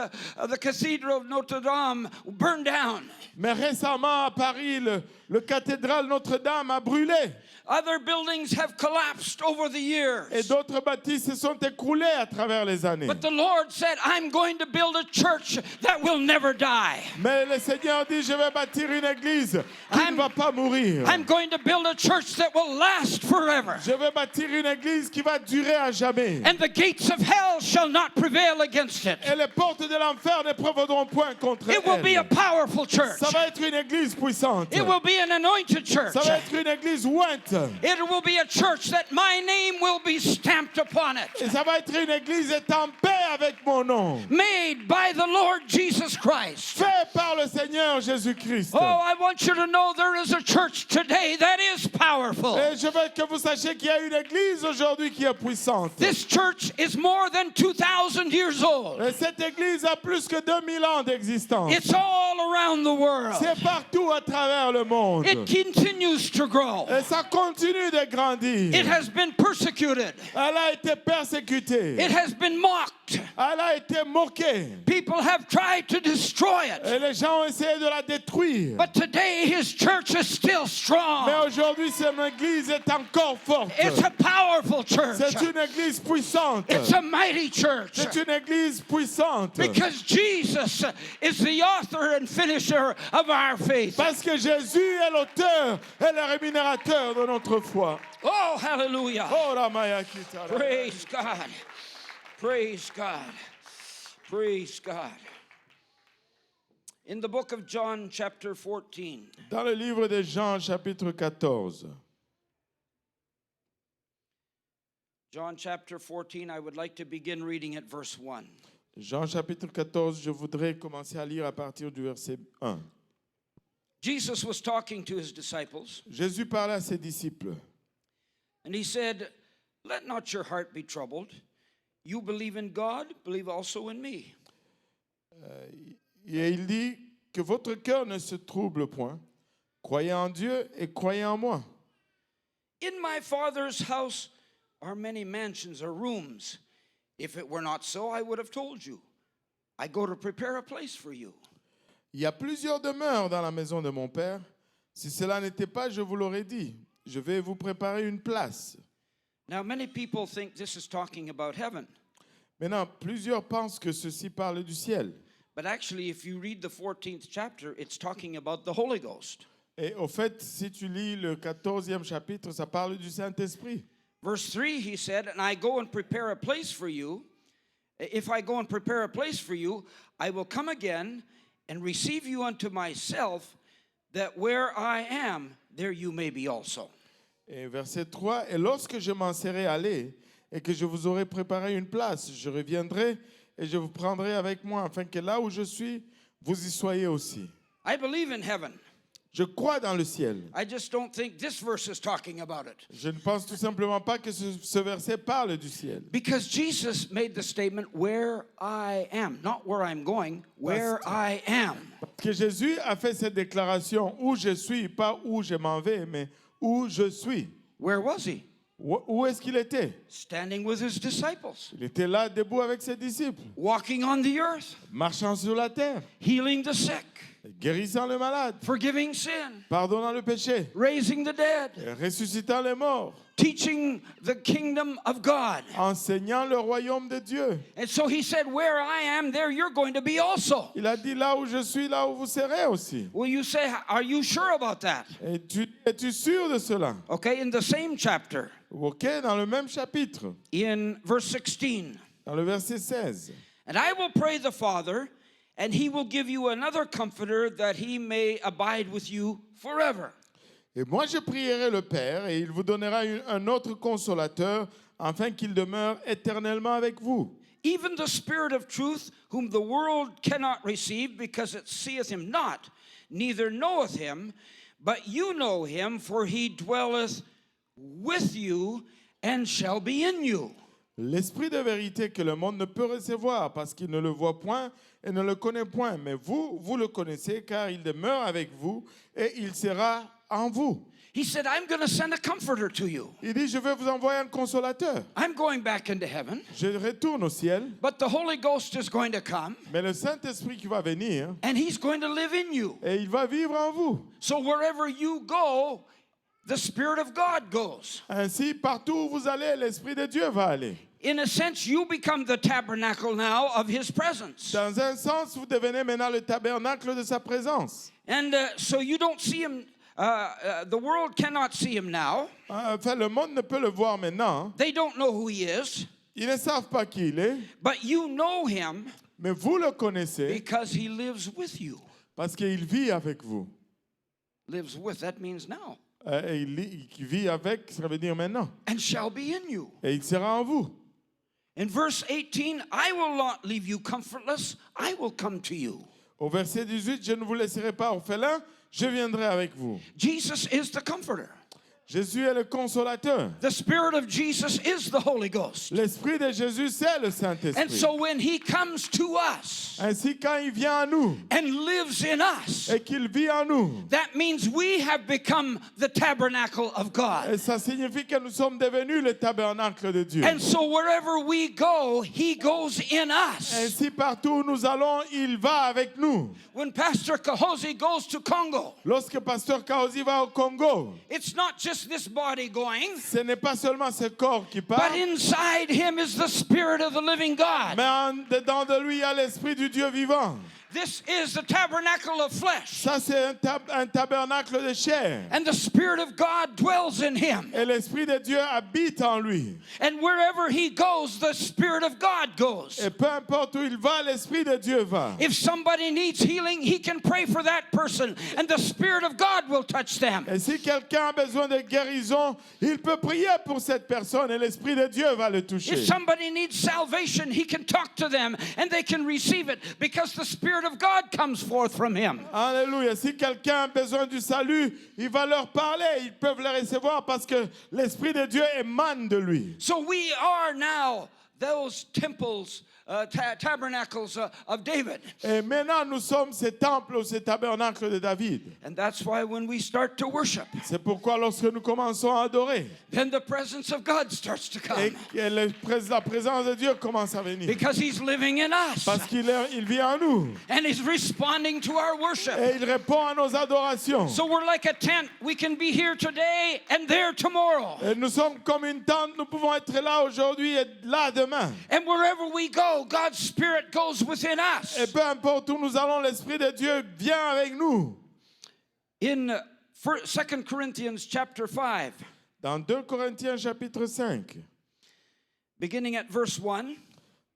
the Cathedral of Notre Dame burned down. Mais récemment à Paris, le cathédrale Notre-Dame a brûlé. Other buildings have collapsed over the years. Et d'autres bâtisses se sont écroulées à travers les années. But the Lord said, I'm going to build a church that will never die. Mais le Seigneur dit, je vais bâtir une église qui ne va pas mourir. I'm going to build a church that will last forever. Je vais bâtir une église qui va durer à jamais. And the gates of hell shall not prevail against it. Et les portes de l'enfer ne prévaudront point contre It will be a elle. powerful church. Ça va être une église puissante. It will be an anointed church. Ça va être une église ointe. It will be a church that my name will be stamped upon it. Et ça va être une église étampée avec mon nom. Made by the Lord Jesus Christ. Fait par le Seigneur Jésus-Christ. Oh, I want you to know there is a church today that is powerful. Et je veux que vous sachiez qu'il y a une église aujourd'hui qui est puissante. This church is more than 2,000 years old. Et cette église a plus que 2000 ans d'existence. It's all around the world. C'est partout à travers le monde. It continues to grow. Et ça continue de grandir. It has been persecuted. Elle a été persécutée. It has been mocked. Elle a été moquée. People have tried to destroy it. Et les gens ont essayé de la détruire. But today his church is still Mais strong. aujourd'hui, cette église est encore forte. It's a powerful church. C'est une église puissante. It's a mighty church. C'est une église puissante. Because Jesus is the author and finisher of our faith. Parce que Jésus est l'auteur et le rémunérateur de notre foi. Oh, hallelujah. Oh, la Maya Kita. Praise God. Praise God. Praise God. In the book of John, chapter 14, Dans le livre de Jean, chapitre 14. John chapter 14, I would like to begin reading at verse 1. Jean, chapitre 14, je voudrais commencer à lire à partir du verset 1. Jesus was talking to his disciples, Jésus parlait à ses disciples. and he said, "Let not your heart be troubled. You believe in God, believe also in me. Et il dit que votre cœur ne se trouble point. Croyez en Dieu et croyez en moi. In my Father's house are many mansions or rooms. If it were not so, I would have told you. I go to prepare a place for you." Il y a plusieurs demeures dans la maison de mon Père. Si cela n'était pas, je vous l'aurais dit. Je vais vous préparer une place. Now, many people think this is talking about heaven. Maintenant, plusieurs pensent que ceci parle du ciel. But actually, if you read the 14th chapter, it's talking about the Holy Ghost. Et au fait, si tu lis le 14e chapitre, ça parle du Saint-Esprit. Verse 3, he said, "And I go and prepare a place for you. If I go and prepare a place for you, I will come again and receive you unto myself, that where I am, there you may be also." Et verset 3, « Et lorsque je m'en serai allé et que je vous aurai préparé une place, je reviendrai et je vous prendrai avec moi, afin que là où je suis, vous y soyez aussi. » I believe in heaven. Je crois dans le ciel. I just don't think this verse is talking about it. Je ne pense tout simplement pas que ce verset parle du ciel. Because Jesus made the statement, "Where I am," not where I'm going, where I am. Parce que Jésus a fait cette déclaration, où je suis, pas où je m'en vais, mais où je suis. Where was he? Où est-ce qu'il était? Standing with his disciples, Il était là, debout avec ses disciples, walking on the earth, marchant sur la terre, healing the sick, guérissant le malade, forgiving sin, pardonnant le péché, raising the dead, ressuscitant les morts, teaching the kingdom of God. enseignant le royaume de Dieu. And so he said, "Where I am, there you're going to be also." Il a dit, là où je suis, là où vous serez aussi. Will you say, are you sure about that? Et es-tu sûr de cela? Okay, in the same chapter, Ok, dans le même chapitre, in verse 16, dans le verset 16. "And I will pray the Father, and he will give you another comforter, that he may abide with you forever." Et moi je prierai le Père, et il vous donnera un autre consolateur, afin qu'il demeure éternellement avec vous. "Even the Spirit of truth, whom the world cannot receive, because it seeth him not, neither knoweth him, but you know him, for he dwelleth with you and shall be in you." L'esprit de vérité que le monde ne peut recevoir, parce qu'il ne le voit point et ne le connaît point. Mais vous, vous le connaissez, car il demeure avec vous, et il sera en vous. He said, "I'm going to send a comforter to you. Il dit, je vais vous envoyer un consolateur. I'm going back into heaven, Je retourne au ciel, but the Holy Ghost is going to come, mais le Saint-Esprit qui va venir, and he's going to live in you. et il va vivre en vous. So wherever you go, the Spirit of God goes. Ainsi, partout où vous allez, l'Esprit de Dieu va aller. In a sense, you become the tabernacle now of his presence. Dans un sens, vous devenez maintenant le tabernacle de sa présence. And so you don't see him, the world cannot see him now. Enfin, le monde ne peut le voir maintenant. They don't know who he is, Ils ne savent pas qui il est, but you know him mais vous le connaissez because he lives with you. parce qu'il vit avec vous. lives with, that means now. Et il vit avec, ça veut dire maintenant. And shall be in you. Et il sera en vous. In verse 18, I will not leave you comfortless, I will come to you. Au verset 18, je ne vous laisserai pas orphelins, je viendrai avec vous. Jesus is the comforter. Jésus est le consolateur. The Spirit of Jesus is the Holy Ghost. L'Esprit de Jésus, c'est le And Saint-Esprit. so when He comes to us Ainsi, quand il vient à nous and lives in us, et qu'il vit en nous, that means we have become the tabernacle of God. et ça signifie que nous sommes devenus le tabernacle de Dieu. And so wherever we go, He goes in us. Ainsi, partout où nous allons, il va avec nous. When Pastor Kahozi goes to Congo, Lorsque Pasteur Kaozi va au Congo, it's not just this body going, ce n'est pas seulement ce corps qui part, but inside him is the Spirit of the living God. mais en dedans de lui, il y a l'Esprit du Dieu vivant. This is the tabernacle of flesh. Ça, c'est un tabernacle de chair. And the Spirit of God dwells in him. Et l'Esprit de Dieu habite en lui. And wherever he goes, the Spirit of God goes. Et peu importe où il va, l'Esprit de Dieu va. If somebody needs healing, he can pray for that person, and the Spirit of God will touch them. Et si quelqu'un a besoin de guérison, il peut prier pour cette personne et l'Esprit de Dieu va le toucher. If somebody needs salvation, he can talk to them, and they can receive it because the Spirit of God comes forth from him. Alléluia. Si quelqu'un a besoin du salut, il va leur parler. Ils peuvent le recevoir parce que l'Esprit de Dieu émane de lui. So we are now those temples, tabernacles of David. Et maintenant, nous sommes ces temples ou ces tabernacles de David. And that's why when we start to worship, C'est pourquoi lorsque nous commençons à adorer, then the presence of God starts to come. et la présence de Dieu commence à venir. Because he's living in us. Parce qu'il vit en nous. And he's responding to our worship. Et il répond à nos adorations. So we're like a tent. We can be here today and there tomorrow. Et nous sommes comme une tente. Nous pouvons être là aujourd'hui et là demain. And wherever we go, God's Spirit goes within Et us. peu importe où nous allons, l'Esprit de Dieu vient avec nous. In 2 Corinthians chapter 5, Dans 2 Corinthiens chapitre 5, beginning at verse 1,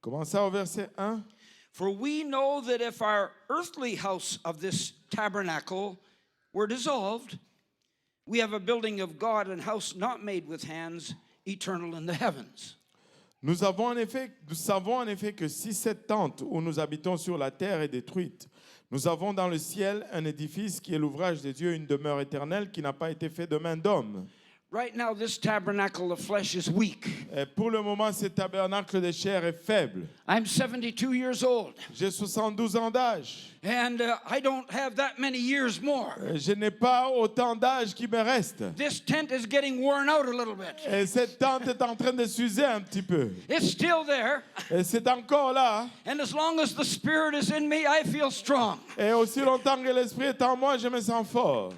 commençons au verset 1. for we know that if our earthly house of this tabernacle were dissolved, we have a building of God, and house not made with hands, eternal in the heavens. Nous savons en effet que si cette tente où nous habitons sur la terre est détruite, nous avons dans le ciel un édifice qui est l'ouvrage de Dieu, une demeure éternelle qui n'a pas été faite de main d'homme. Right now, this tabernacle of flesh is weak. Et pour le moment, ce tabernacle de chair est faible. I'm 72 years old, J'ai 72 ans d'âge. and I don't have that many years more. Je n'ai pas autant d'âge qui me reste. This tent is getting worn out a little bit. Et cette tente est en train de s'user un petit peu. It's still there, Et c'est encore là. and as long as the Spirit is in me, I feel strong. Et aussi longtemps que l'Esprit est en moi, je me sens fort.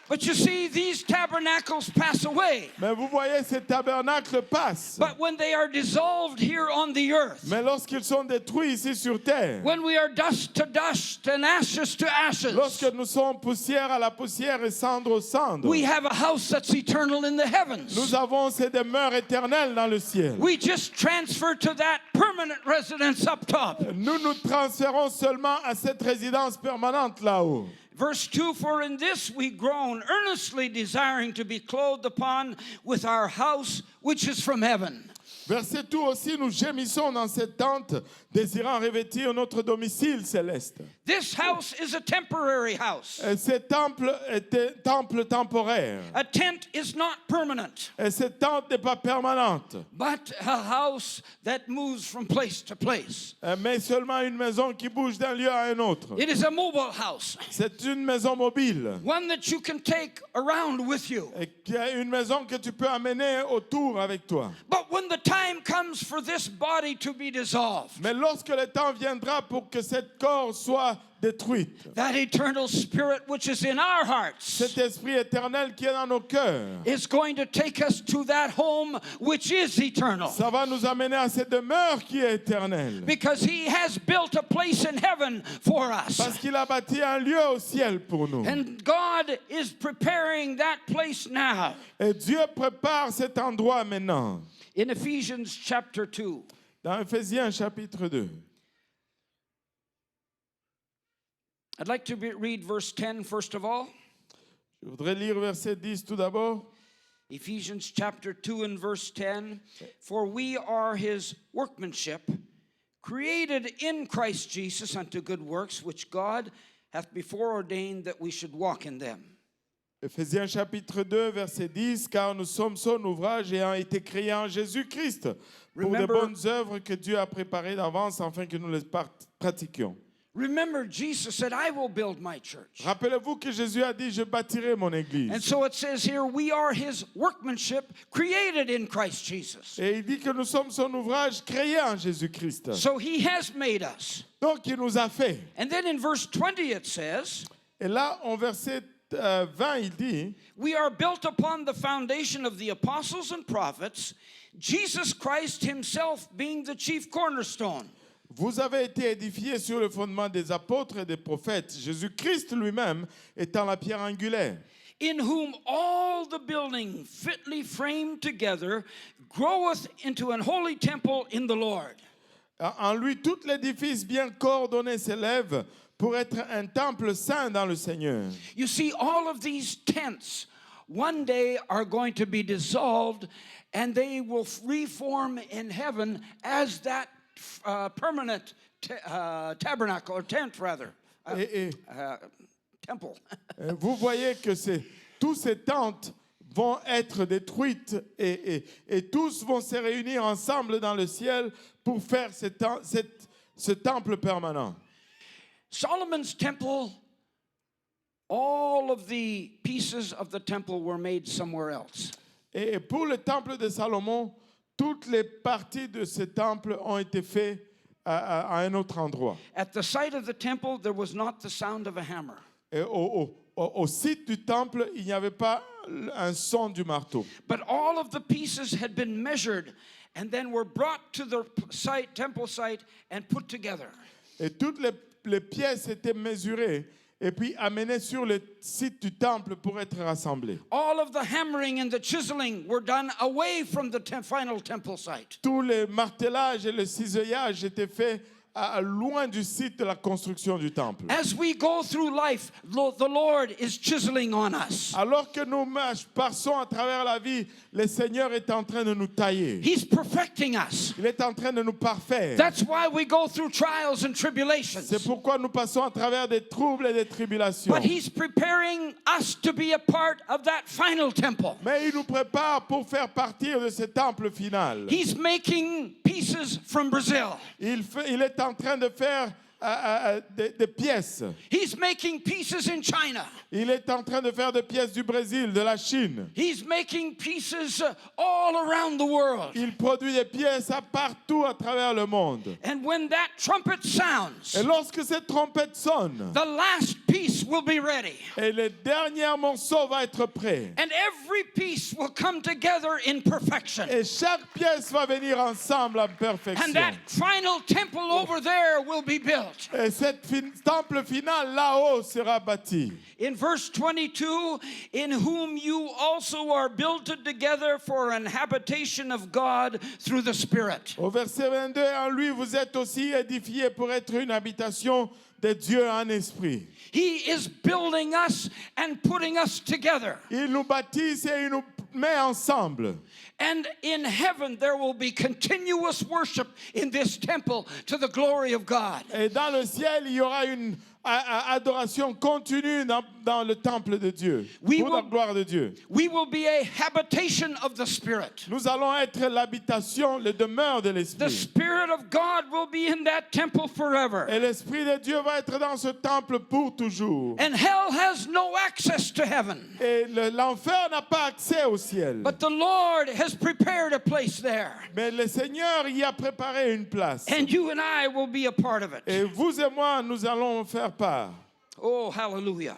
But you see, these tabernacles pass away. Mais vous voyez, ces tabernacles passent. But when they are dissolved here on the earth, Mais lorsqu'ils sont détruits ici sur terre, when we are dust to dust and ashes to ashes, lorsque nous sommes poussière à la poussière et cendre aux cendres, we have a house that's eternal in the heavens. nous avons ces demeures éternelles dans le ciel. We just transfer to that permanent residence up top. Nous nous transférons seulement à cette résidence permanente là-haut. Verse 2, for in this we groan, earnestly desiring to be clothed upon with our house which is from heaven. Verset 2 aussi, nous gémissons dans cette tente, désirant revêtir notre domicile céleste. This house is a temporary house. Et ce temple est un temple temporaire. A tent is not permanent, Et cette tente n'est pas permanente, but a house that moves from place to place. mais seulement une maison qui bouge d'un lieu à un autre. It is a mobile house, C'est une maison mobile. one that you can take around with you. Et qui est une maison que tu peux amener autour avec toi. But when the time comes for this body to be dissolved, Mais lorsque le temps viendra pour que cet corps soit détruit, that eternal spirit which is in our hearts cet esprit éternel qui est dans nos cœurs, is going to take us to that home which is eternal. ça va nous amener à cette demeure qui est éternelle. Because he has built a place in heaven for us. Parce qu'il a bâti un lieu au ciel pour nous. And God is preparing that place now. Et Dieu prépare cet endroit maintenant. In Ephesians chapter 2, Dans Éphésiens chapitre 2. I'd like to read verse 10 first of all. Je voudrais lire verset 10 tout d'abord. Ephesians chapter 2 and verse 10. For we are his workmanship, created in Christ Jesus unto good works, which God hath before ordained that we should walk in them. Éphésiens chapitre 2, verset 10, car nous sommes son ouvrage ayant été créés en Jésus-Christ pour de bonnes œuvres que Dieu a préparées d'avance afin que nous les pratiquions. Remember, Jesus said, I will build my church. Rappelez-vous que Jésus a dit, je bâtirai mon église. And so it says here, we are his workmanship, created in Christ Jesus. Et il dit que nous sommes son ouvrage créé en Jésus-Christ. So he has made us. Donc il nous a fait. And then in verse 20 it says, Et là, en verset 20, il dit, we are built upon the foundation of the apostles and prophets, Jesus Christ himself being the chief cornerstone. vous avez été édifiés sur le fondement des apôtres et des prophètes, Jésus-Christ lui-même étant la pierre angulaire. In whom all the building fitly framed together groweth into an holy temple in the Lord. En lui, tout l'édifice bien coordonné s'élève pour être un temple saint dans le Seigneur. You see, all of these tents one day are going to be dissolved and they will reform in heaven as that permanent tabernacle, or tent rather, temple. Vous voyez que tous ces tentes vont être détruites et tous vont se réunir ensemble dans le ciel pour faire ce temple permanent. Solomon's temple, all of the pieces of the temple were made somewhere else. Et pour le temple de Salomon, toutes les parties de ce temple ont été faites à un autre endroit. At the site of the temple, there was not the sound of a hammer. Et au site du temple, il n'y avait pas un son du marteau. But all of the pieces had been measured and then were brought to the site, temple site, and put together. Et toutes les pièces étaient mesurées et puis amenées sur le site du temple pour être rassemblées. All of the hammering and the chiseling were done away from the final temple site. Tous les martelages et le cisaillage étaient faits loin du site de la construction du temple. As we go through life, the Lord is chiseling on us. Alors que nous passons à travers la vie, le Seigneur est en train de nous tailler. He's perfecting us. Il est en train de nous parfaire. That's why we go through trials and tribulations. C'est pourquoi nous passons à travers des troubles et des tribulations. But he's preparing us to be a part of that final temple. Mais il nous prépare pour faire partir de ce temple final. He's making pieces from Brazil. Il est en train de faire des pièces. He's making pieces in China. Il est en train de faire des pièces du Brésil, de la Chine. He's making pieces all around the world. Il produit des pièces partout à travers le monde. And when that trumpet sounds, Et lorsque cette trompette sonne, the last piece will be ready. et le dernier morceau va être prêt. And every piece will come together in perfection. Et chaque pièce va venir ensemble en perfection. And that final temple over there will be built. Et cet temple final là-haut sera bâti. In verse 22, in whom you also are built together for an habitation of God through the Spirit. Au verset 22, en lui vous êtes aussi édifiés pour être une habitation de Dieu en esprit. He is building us and putting us together. Il nous bâtisse et il nous met ensemble. And in heaven there will be continuous worship in this temple to the glory of God. Et dans le ciel, il y aura une adoration continue dans le temple de Dieu, pour la gloire de Dieu. We will be a habitation of the Spirit. Nous allons être l'habitation, le demeure de The l'Esprit. Spirit of God will be in that temple forever. Et l'Esprit de Dieu va être dans ce temple pour toujours. And hell has no access to heaven. Et l'enfer n'a pas accès au ciel. But the Lord has prepared a place there. Mais le Seigneur y a préparé une place. And you and I will be a part of it. Et vous et moi, nous allons faire part. Oh, hallelujah.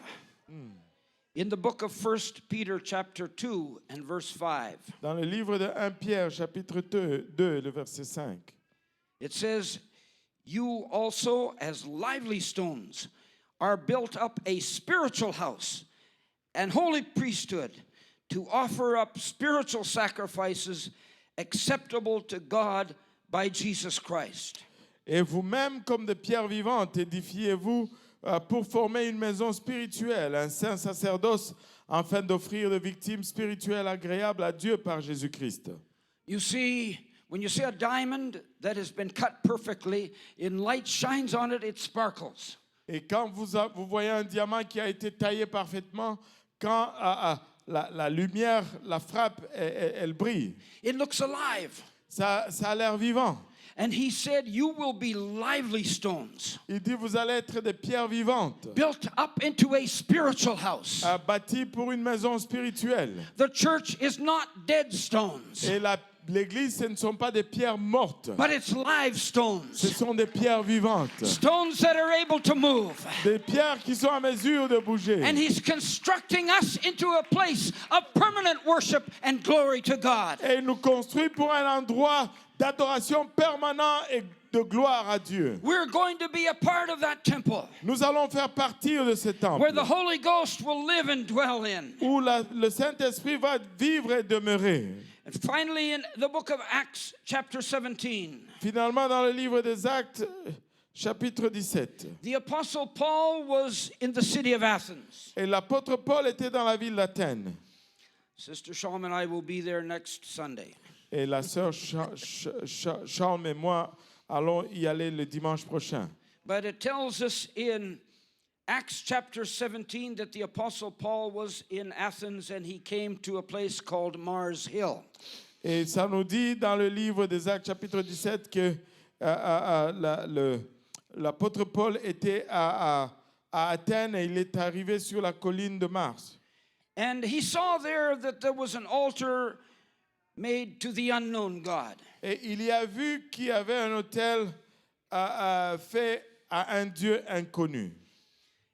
In the book of 1 Peter chapter 2 and verse 5, Dans le livre de 1 Pierre, chapitre 2, le verset 5. it says, you also as lively stones are built up a spiritual house and holy priesthood to offer up spiritual sacrifices acceptable to God by Jesus Christ. Et vous-même, comme des pierres vivantes, édifiez-vous pour former une maison spirituelle, un saint sacerdoce, afin d'offrir des victimes spirituelles agréables à Dieu par Jésus-Christ. You see, when you see a diamond that has been cut perfectly, in light shines on it, it sparkles. Et quand vous voyez un diamant qui a été taillé parfaitement, quand la lumière la frappe, elle brille. It looks alive. Ça a l'air vivant. And he said, you will be lively stones, Il dit, vous allez être des pierres vivantes, built up into a spiritual house. bâties pour une maison spirituelle. The church is not dead stones, Et l'Église, ce ne sont pas des pierres mortes, but it's live ce stones. sont des pierres vivantes. Stones that are able to move. Des pierres qui sont à mesure de bouger. And he's constructing us into a place of permanent worship and glory to God. Et il nous construit pour un endroit d'adoration permanent et de gloire à Dieu. We're going to be a part of that temple Nous allons faire partie de ce temple where the Holy Ghost will live and dwell in. où le Saint-Esprit va vivre et demeurer. And finally, in the book of Acts, chapter 17, Finalement, dans le livre des Actes, chapitre 17, the Apostle Paul was in the city of Athens. et l'apôtre Paul était dans la ville d'Athènes. Sister Shalom and I will be there next Sunday. Et la sœur Charles et moi allons y aller le dimanche prochain. But it tells us in Acts chapter 17 that the Apostle Paul was in Athens and he came to a place called Mars Hill. Et ça nous dit dans le livre des Actes, chapitre 17, que l'apôtre Paul était à Athènes et il est arrivé sur la colline de Mars. And he saw there that there was an altar made to the unknown God. Et il y a vu qu'il y avait un autel fait à un Dieu inconnu.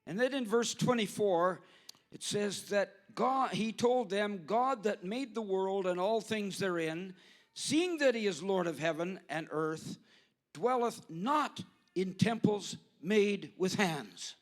And then in verse 24, it says that God, he told them, God that made the world and all things therein, seeing that he is Lord of heaven and earth, dwelleth not in temples made with hands.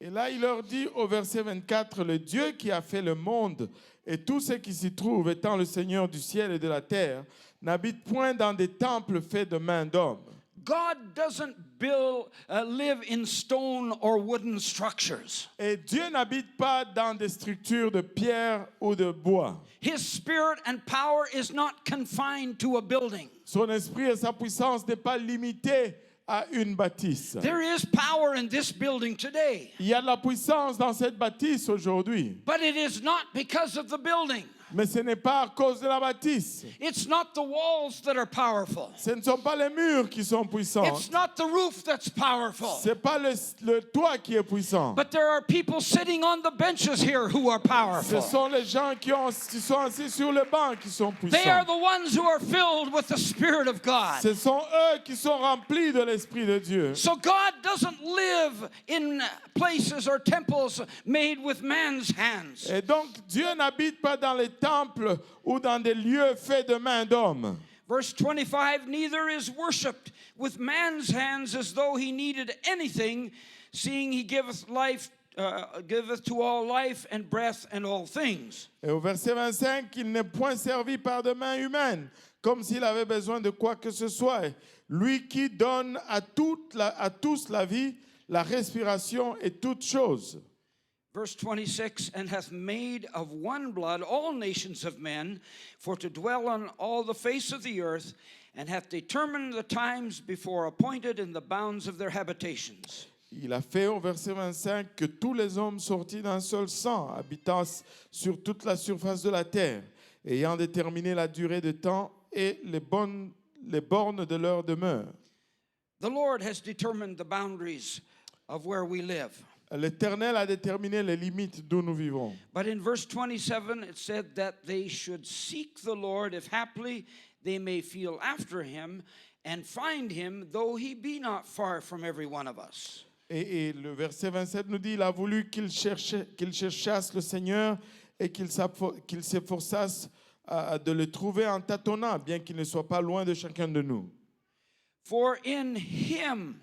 Et là, il leur dit au verset 24, le Dieu qui a fait le monde et tout ce qui s'y trouve, étant le Seigneur du ciel et de la terre, n'habite point dans des temples faits de mains d'hommes. God doesn't live in stone or wooden structures. Et Dieu n'habite pas dans des structures de pierre ou de bois. His spirit and power is not confined to a building. Son esprit et sa puissance n'est pas limité à une bâtisse. There is power in this building today, Il y a de la puissance dans cette bâtisse aujourd'hui, but it is not because of the building. mais ce n'est pas à cause de la bâtisse. It's not the walls that are powerful. Ce ne sont pas les murs qui sont puissants. It's not the roof that's powerful. Ce n'est pas le toit qui est puissant. But there are people sitting on the benches here who are Ce powerful. sont les gens qui sont assis sur le banc qui sont They are puissants. the ones who are filled with the Spirit of God. Ce sont eux qui sont remplis de l'Esprit de Dieu. So God doesn't live in places or temples made with man's hands. Et donc, Dieu n'habite pas dans les temples ou dans des lieux faits de mains d'hommes. Verse 25, neither is worshipped with man's hands as though he needed anything, seeing he giveth giveth to all life and breath and all things. Et au verset 25, il n'est point servi par de mains humaines, comme s'il avait besoin de quoi que ce soit. Lui qui donne à tous la vie, la respiration et toutes choses. Verse 26, and hath made of one blood all nations of men, for to dwell on all the face of the earth, and hath determined the times before appointed in the bounds of their habitations. Il a fait au verset 25 que tous les hommes sortis d'un seul sang, habitant sur toute la surface de la terre, ayant déterminé la durée de temps et les bornes de leur demeure. The Lord has determined the boundaries of where we live. L'Éternel a déterminé les limites d'où nous vivons. But in verse 27, it said that they should seek the Lord, if haply they may feel after him, and find him, though he be not far from every one of us. Et le verset 27 nous dit, il a voulu qu'ils cherchassent le Seigneur et qu'ils s'efforçassent de le trouver en tâtonnant, bien qu'il ne soit pas loin de chacun de nous. For in him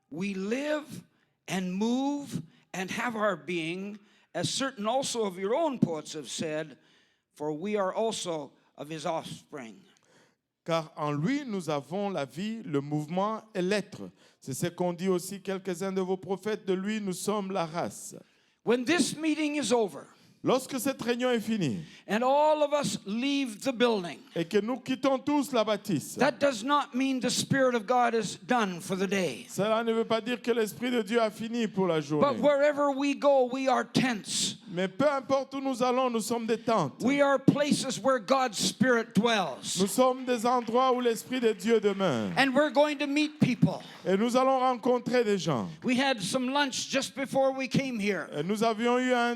we live and move and have our being, as certain also of your own poets have said, for we are also of his offspring. car en lui nous avons la vie, le mouvement et l'être. C'est ce qu'ont dit aussi quelques-uns de vos prophètes, de lui nous sommes la race. When this meeting is over Lorsque cette réunion est finie and all of us leave the building, et que nous quittons tous la bâtisse, that does not mean the Spirit of God is done for the day. cela ne veut pas dire que l'Esprit de Dieu a fini pour la But journée. wherever we go, we are tents. Mais peu importe où nous allons, nous sommes des tentes. We are places where God's Spirit dwells. Nous sommes des endroits où l'Esprit de Dieu demeure. And we're going to meet people. Et nous allons rencontrer des gens. We had some lunch just before we came here. Et nous avions eu un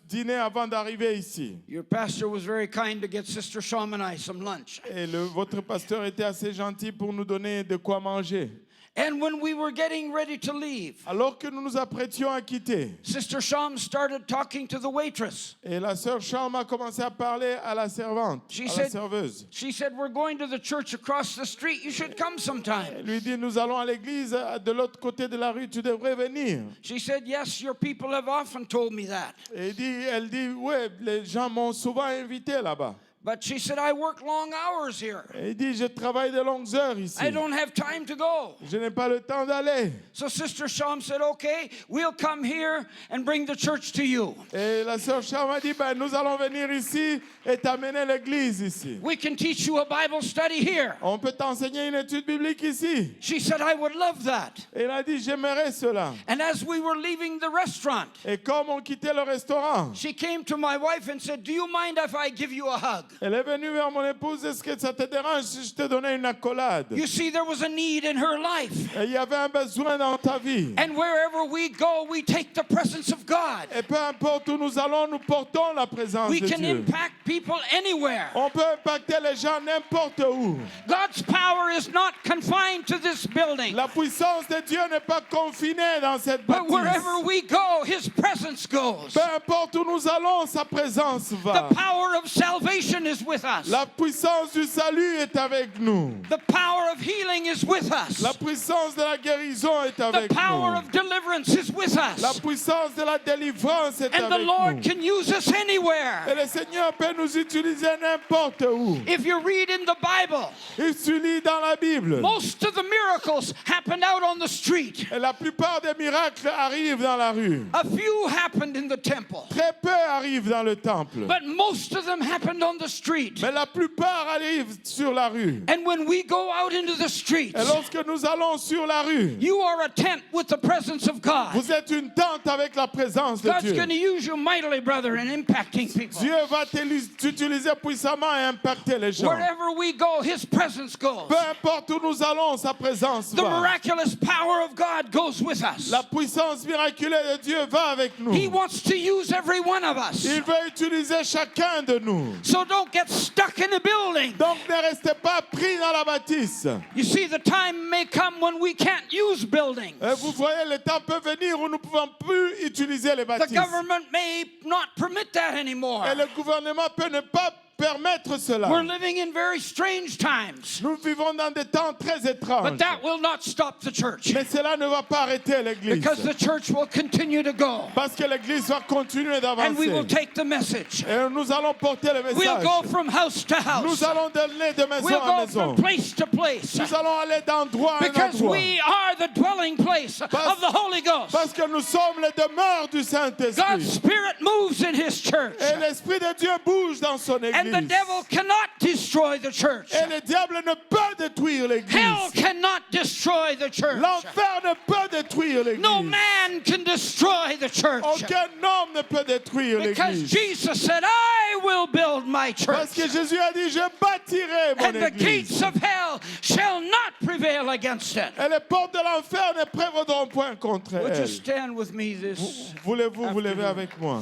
dîner avant d'arriver ici. Your pastor was very kind to get Sister Sham and I some lunch. Et votre pasteur était assez gentil pour nous donner de quoi manger. And when we were getting ready to leave, Alors que nous nous apprêtions à quitter, Sister Sham started talking to the waitress. et la sœur Charme a commencé à parler à la servante, She à la said- serveuse. She said, "We're going to the church across the street. You should come sometime." Elle lui dit, nous allons à l'église de l'autre côté de la rue, tu devrais venir. She said, "Yes, your people have often told me that." Et elle dit, ouais, les gens m'ont souvent invité là-bas. But she said, "I work long hours here. Et il dit, je travaille de longues heures ici. I don't have time to go." Je n'ai pas le temps d'aller. So Sister Sham said, "Okay, we'll come here and bring the church to you. Et la sœur Charme a dit, ben, nous allons venir ici et t'amener l'église ici. We can teach you a Bible study here." On peut t'enseigner une étude biblique ici. She said, "I would love that." Et il a dit, j'aimerais cela. And as we were leaving the restaurant, Et comme on quittait le restaurant, she came to my wife and said, "Do you mind if I give you a hug?" elle est venue vers mon épouse, est-ce que ça te dérange si je te donnais une accolade? You see, there was a need in her life. Et il y avait un besoin dans ta vie. And wherever we go, we take the presence of God. Et peu importe où nous allons, nous portons la présence We de can Dieu. impact people anywhere. On peut impacter les gens n'importe où. God's power is not confined to this building. La puissance de Dieu n'est pas confinée dans cette But bâtisse. wherever we go, His presence goes. Peu importe où nous allons, sa présence va. The power of salvation is with us. La puissance du salut est avec nous. The power of healing is with us. La puissance de la guérison est The avec power nous. of deliverance is with La us. puissance de la délivrance est And the avec Lord nous. can use us Et anywhere. le Seigneur peut nous utiliser n'importe où. If you read in the Bible, Il se lit dans la Bible. most of the miracles happened out on the street. Et la plupart des miracles arrivent dans la rue. A few happened in the temple. Très peu arrivent dans le temple. But most of them happened on the street. Mais la plupart arrivent sur la rue. And when we go out into the streets, Et lorsque nous allons sur la rue, you are a tent with the presence of God. vous êtes une tente avec la présence de God's Dieu. going to use you mightily, brother, in impacting people. Dieu va t'utiliser puissamment et impacter les gens. Wherever we go, His presence goes. Peu importe où nous allons, sa présence The va. miraculous power of God goes with us. La puissance miraculeuse de Dieu va avec nous. He wants to use every one of us. Il veut utiliser chacun de nous. So don't get stuck in a building. Donc ne restez pas pris dans la bâtisse. You see, the time may come when we can't use buildings. Et vous voyez, le temps peut venir où nous ne pouvons plus utiliser les The bâtisses. government may not permit that anymore. Et le gouvernement peut ne pas permettre cela. We're living in very strange times. Nous vivons dans des temps très étranges. But that will not stop the church. Mais cela ne va pas arrêter l'Église. Because the church will continue to go. Parce que l'Église va continuer And we will d'avancer. take the message. Et nous allons porter le We'll message. go from house to Nous house. allons aller de maison We'll en go maison. from place to place. Nous allons aller d'endroit en Because endroit. we are the dwelling place of the Holy Ghost. Parce que nous sommes les demeures du God's Saint-Esprit. Spirit moves in His church. Et l'Esprit de Dieu bouge dans son And the Église. devil cannot destroy the church. Et le diable ne peut détruire Hell l'Église. cannot destroy the church. L'enfer ne peut détruire l'Église. No man can destroy the church. Aucun homme ne peut détruire Because l'Église. Jesus said, "I will build my Parce que church, Jésus a dit, je bâtirai mon and the Église. gates of hell shall not prevail against it." Et les portes de l'enfer ne prévaudront point contre Would you elle. stand with me this? Voulez-vous vous lever afternoon? avec moi?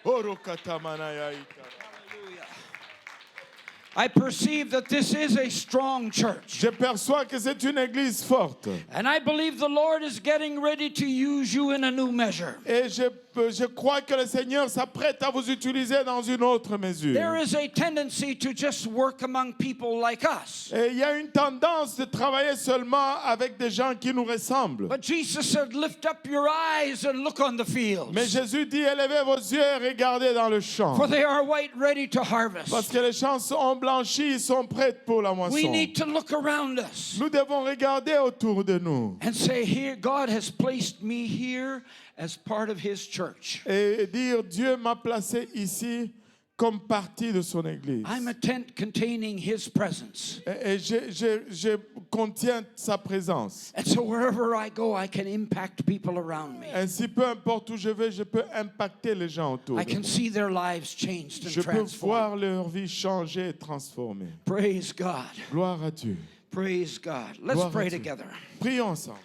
Orokatamanayayika. I perceive that this is a strong church. Je perçois que c'est une église forte. And I believe the Lord is getting ready to use you in a new measure. Et je je crois que le Seigneur s'apprête à vous utiliser dans une autre mesure. There is a tendency to just work among people like us. Et il y a une tendance de travailler seulement avec des gens qui nous ressemblent. But Jesus said, lift up your eyes and look on the fields. Mais Jésus dit, élevez vos yeux et regardez dans le champ. For they are white, ready to harvest. Parce que les champs sont blanchis, ils sont prêts pour la moisson. We need to look around us Nous devons regarder autour de nous and say, here, God has placed me here as part of His church. et dire, Dieu m'a placé ici comme partie de son église. I'm a tent containing His presence. Et je contiens sa présence. And so wherever I go, I can impact people around me. Ainsi, peu importe où je vais, je peux impacter les gens autour I de can moi. see their lives changed and Je peux transformed. voir leur vie changer et transformer. Praise God. Gloire à Dieu. Praise God. Let's Gloire à pray Dieu. together. Prions ensemble.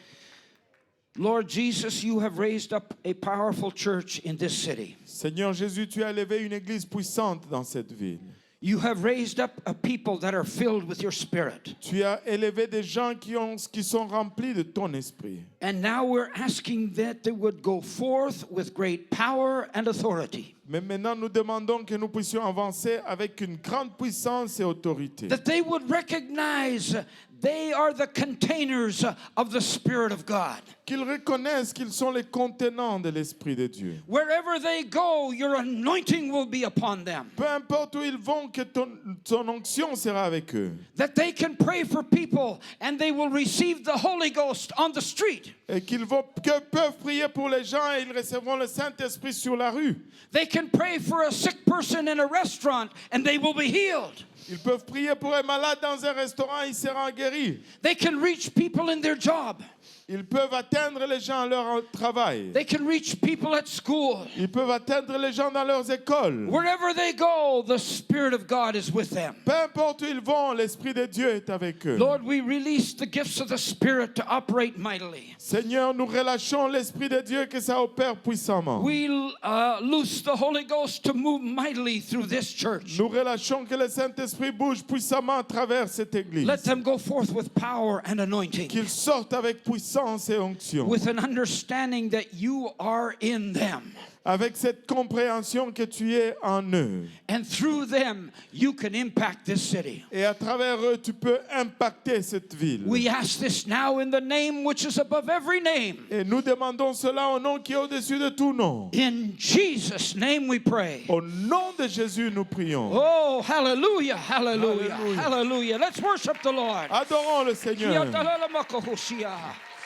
Lord Jesus, you have raised up a powerful church in this city. Seigneur Jésus, tu as élevé une église puissante dans cette ville. You have raised up a people that are filled with your spirit. Tu as élevé des gens qui sont remplis de ton esprit. And now we're asking that they would go forth with great power and authority. Mais maintenant, nous demandons que nous puissions avancer avec une grande puissance et autorité. That they would recognize they are the containers of the Spirit of God. Qu'ils reconnaissent qu'ils sont les contenants de l'Esprit de Dieu. Wherever they go, your anointing will be upon them. Peu importe où ils vont, que ton onction sera avec eux. That they can pray for people and they will receive the Holy Ghost on the street. Et qu'ils peuvent prier pour les gens et ils recevront le Saint-Esprit sur la rue. They can pray for a sick person in a restaurant and they will be healed. Ils peuvent prier pour un malade dans un restaurant, il sera guéri. They can reach people in their job. Ils peuvent atteindre les gens à leur travail. They can reach people at school. Ils peuvent atteindre les gens dans leurs écoles. Wherever they go, the Spirit of God is with them. Peu importe où ils vont, l'Esprit de Dieu est avec eux. Lord, we release the gifts of the Spirit to operate mightily. Seigneur, nous relâchons l'Esprit de Dieu que ça opère puissamment. We loose the Holy Ghost to move mightily through this church. Nous relâchons que le Saint-Esprit bouge puissamment à travers cette église. Let them go forth with power and anointing, Qu'il sorte avec puissance et onction. with an understanding that you are in them. Avec cette compréhension que tu es en eux. And through them, you can impact this city. Et à travers eux, tu peux impacter cette ville. We ask this now in the name which is above every name. Et nous demandons cela au nom qui est au-dessus de tout nom. In Jesus' name we pray. Au nom de Jésus, nous prions. Oh, hallelujah, hallelujah, Hallelujah. hallelujah. Let's worship the Lord. Adorons le Seigneur.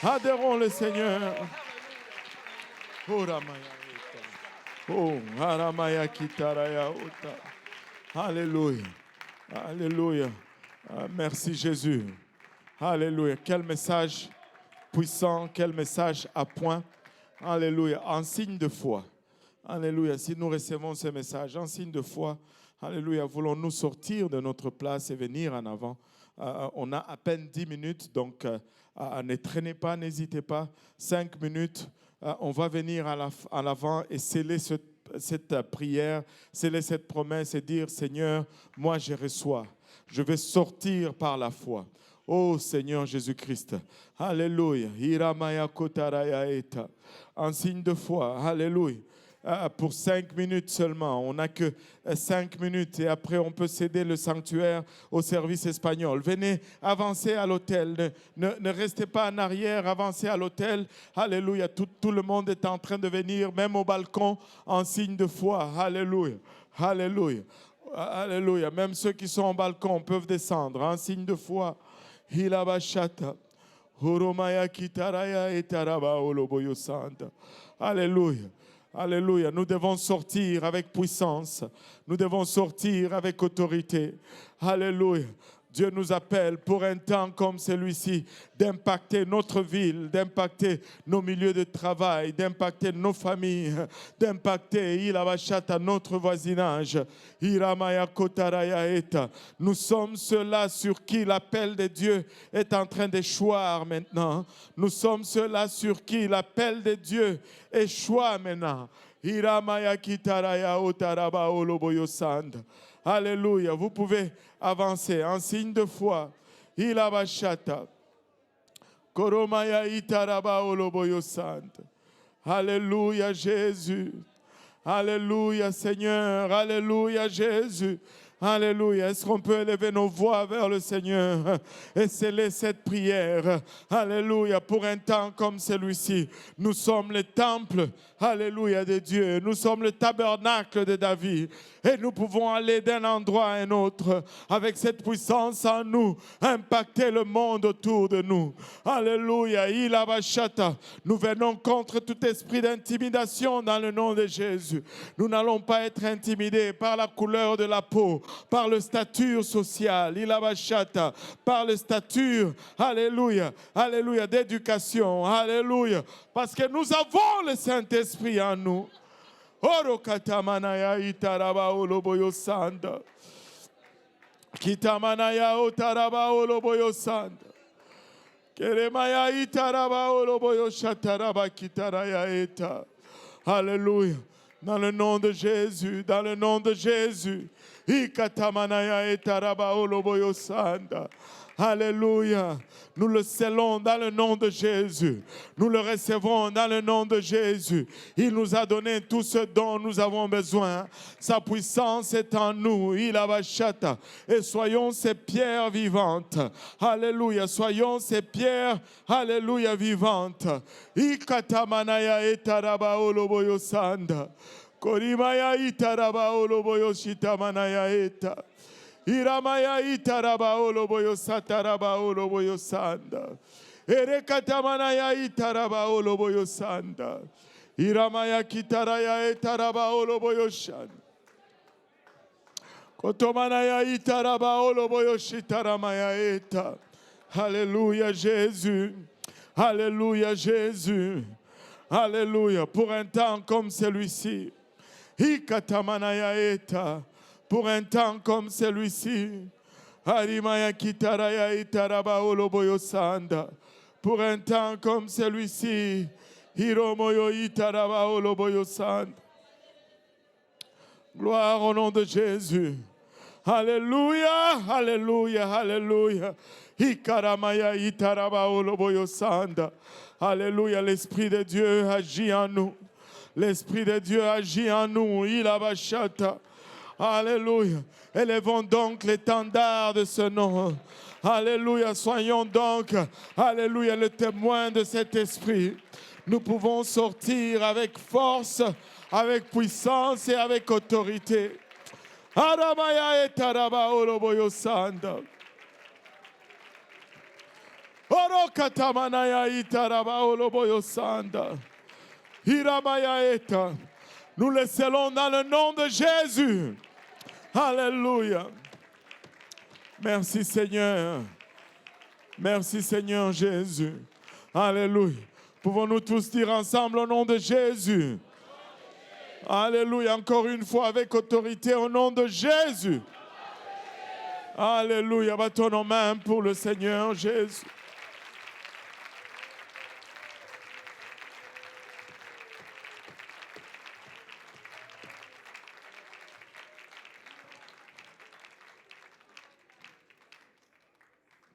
Adorons le Seigneur. Oh, Ramaya. Oh, Haramaya Kitaraya Ota. Alléluia. Alléluia. Merci Jésus. Alléluia. Quel message puissant, quel message à point. Alléluia. En signe de foi. Alléluia. Si nous recevons ce message en signe de foi, alléluia, voulons-nous sortir de notre place et venir en avant. On a à peine 10 minutes, donc ne traînez pas, n'hésitez pas. 5 minutes. On va venir à l'avant et sceller cette prière, sceller cette promesse et dire, Seigneur, moi je reçois. Je vais sortir par la foi. Oh Seigneur Jésus-Christ. Alléluia. En signe de foi. Alléluia. Pour 5 minutes seulement. On n'a que 5 minutes et après on peut céder le sanctuaire au service espagnol. Venez avancer à l'autel. Ne restez pas en arrière, avancez à l'autel. Alléluia. Tout le monde est en train de venir, même au balcon, en signe de foi. Alléluia. Alléluia. Alléluia. Même ceux qui sont au balcon peuvent descendre en signe de foi. Hilabashata. Horomaya kitaraya etaraba oloboyo santa. Alléluia. Alléluia. Nous devons sortir avec puissance. Nous devons sortir avec autorité. Alléluia. Dieu nous appelle pour un temps comme celui-ci d'impacter notre ville, d'impacter nos milieux de travail, d'impacter nos familles, d'impacter notre voisinage. Nous sommes ceux-là sur qui l'appel de Dieu est en train d'échoir maintenant. Nous sommes ceux-là sur qui l'appel de Dieu échoue maintenant. Alléluia. Vous pouvez avancer en signe de foi. Ilabashata. Koromaya itaraba oloboyo santa. Alléluia Jésus. Alléluia Seigneur. Alléluia Jésus. Alléluia. Est-ce qu'on peut élever nos voix vers le Seigneur et sceller cette prière? Alléluia. Pour un temps comme celui-ci, nous sommes le temple, alléluia, de Dieu. Nous sommes le tabernacle de David. Et nous pouvons aller d'un endroit à un autre avec cette puissance en nous, impacter le monde autour de nous. Alléluia. Ilabashata. Nous venons contre tout esprit d'intimidation dans le nom de Jésus. Nous n'allons pas être intimidés par la couleur de la peau, par le statut social, ilabashata, par le statut, alléluia, alléluia, d'éducation, alléluia, parce que nous avons le Saint-Esprit en nous. Oro katamanaya itaraba oloboyo sanda. Kitamanaya otaraba oloboyo sanda. Keremaya itaraba oloboyo shataraba kitaraya eta. Alléluia. Dans le nom de Jésus, dans le nom de Jésus. Alléluia. Nous le scellons dans le nom de Jésus. Nous le recevons dans le nom de Jésus. Il nous a donné tout ce dont nous avons besoin. Sa puissance est en nous. Il abachata. Et soyons ces pierres vivantes. Alléluia. Soyons ces pierres, alléluia, vivantes. Ikatamanaya etaraba oloboyo sanda. Korimaya itaraba oloboyo shitamanaya eta. Iramaya itaraba oloboyo sataraba oloboyo sanda. Erekatamanaya itaraba oloboyo sanda. Iramaya kitaraya etaraba oloboyo shanda. Kotomanaya itaraba oloboyo shitaramaya eta. Alléluia Jésus. Alléluia Jésus. Alléluia. Pour un temps comme celui-ci. Hikatamanaya eta. Pour un temps comme celui-ci. Harimaya kitaraya itaraba oloboyo sanda. Pour un temps comme celui-ci. Hiromoyo itaraba oloboyo sanda. Gloire au nom de Jésus. Alléluia, alléluia, alléluia. Hikaramaya itaraba oloboyo sanda. Alléluia, l'Esprit de Dieu agit en nous. L'Esprit de Dieu agit en nous. Il abachata. Alléluia. Élevons donc l'étendard de ce nom. Alléluia. Soyons donc, alléluia, le témoin de cet esprit. Nous pouvons sortir avec force, avec puissance et avec autorité. Aramaya etaraba oloboyo sanda. Oro katamanaya itaraba oloboyo sanda. Hiramaya eta. Nous le scellons dans le nom de Jésus. Alléluia. Merci Seigneur. Merci Seigneur Jésus. Alléluia. Pouvons-nous tous dire ensemble au nom de Jésus? Alléluia. Encore une fois avec autorité au nom de Jésus. Alléluia. Battons nos mains pour le Seigneur Jésus.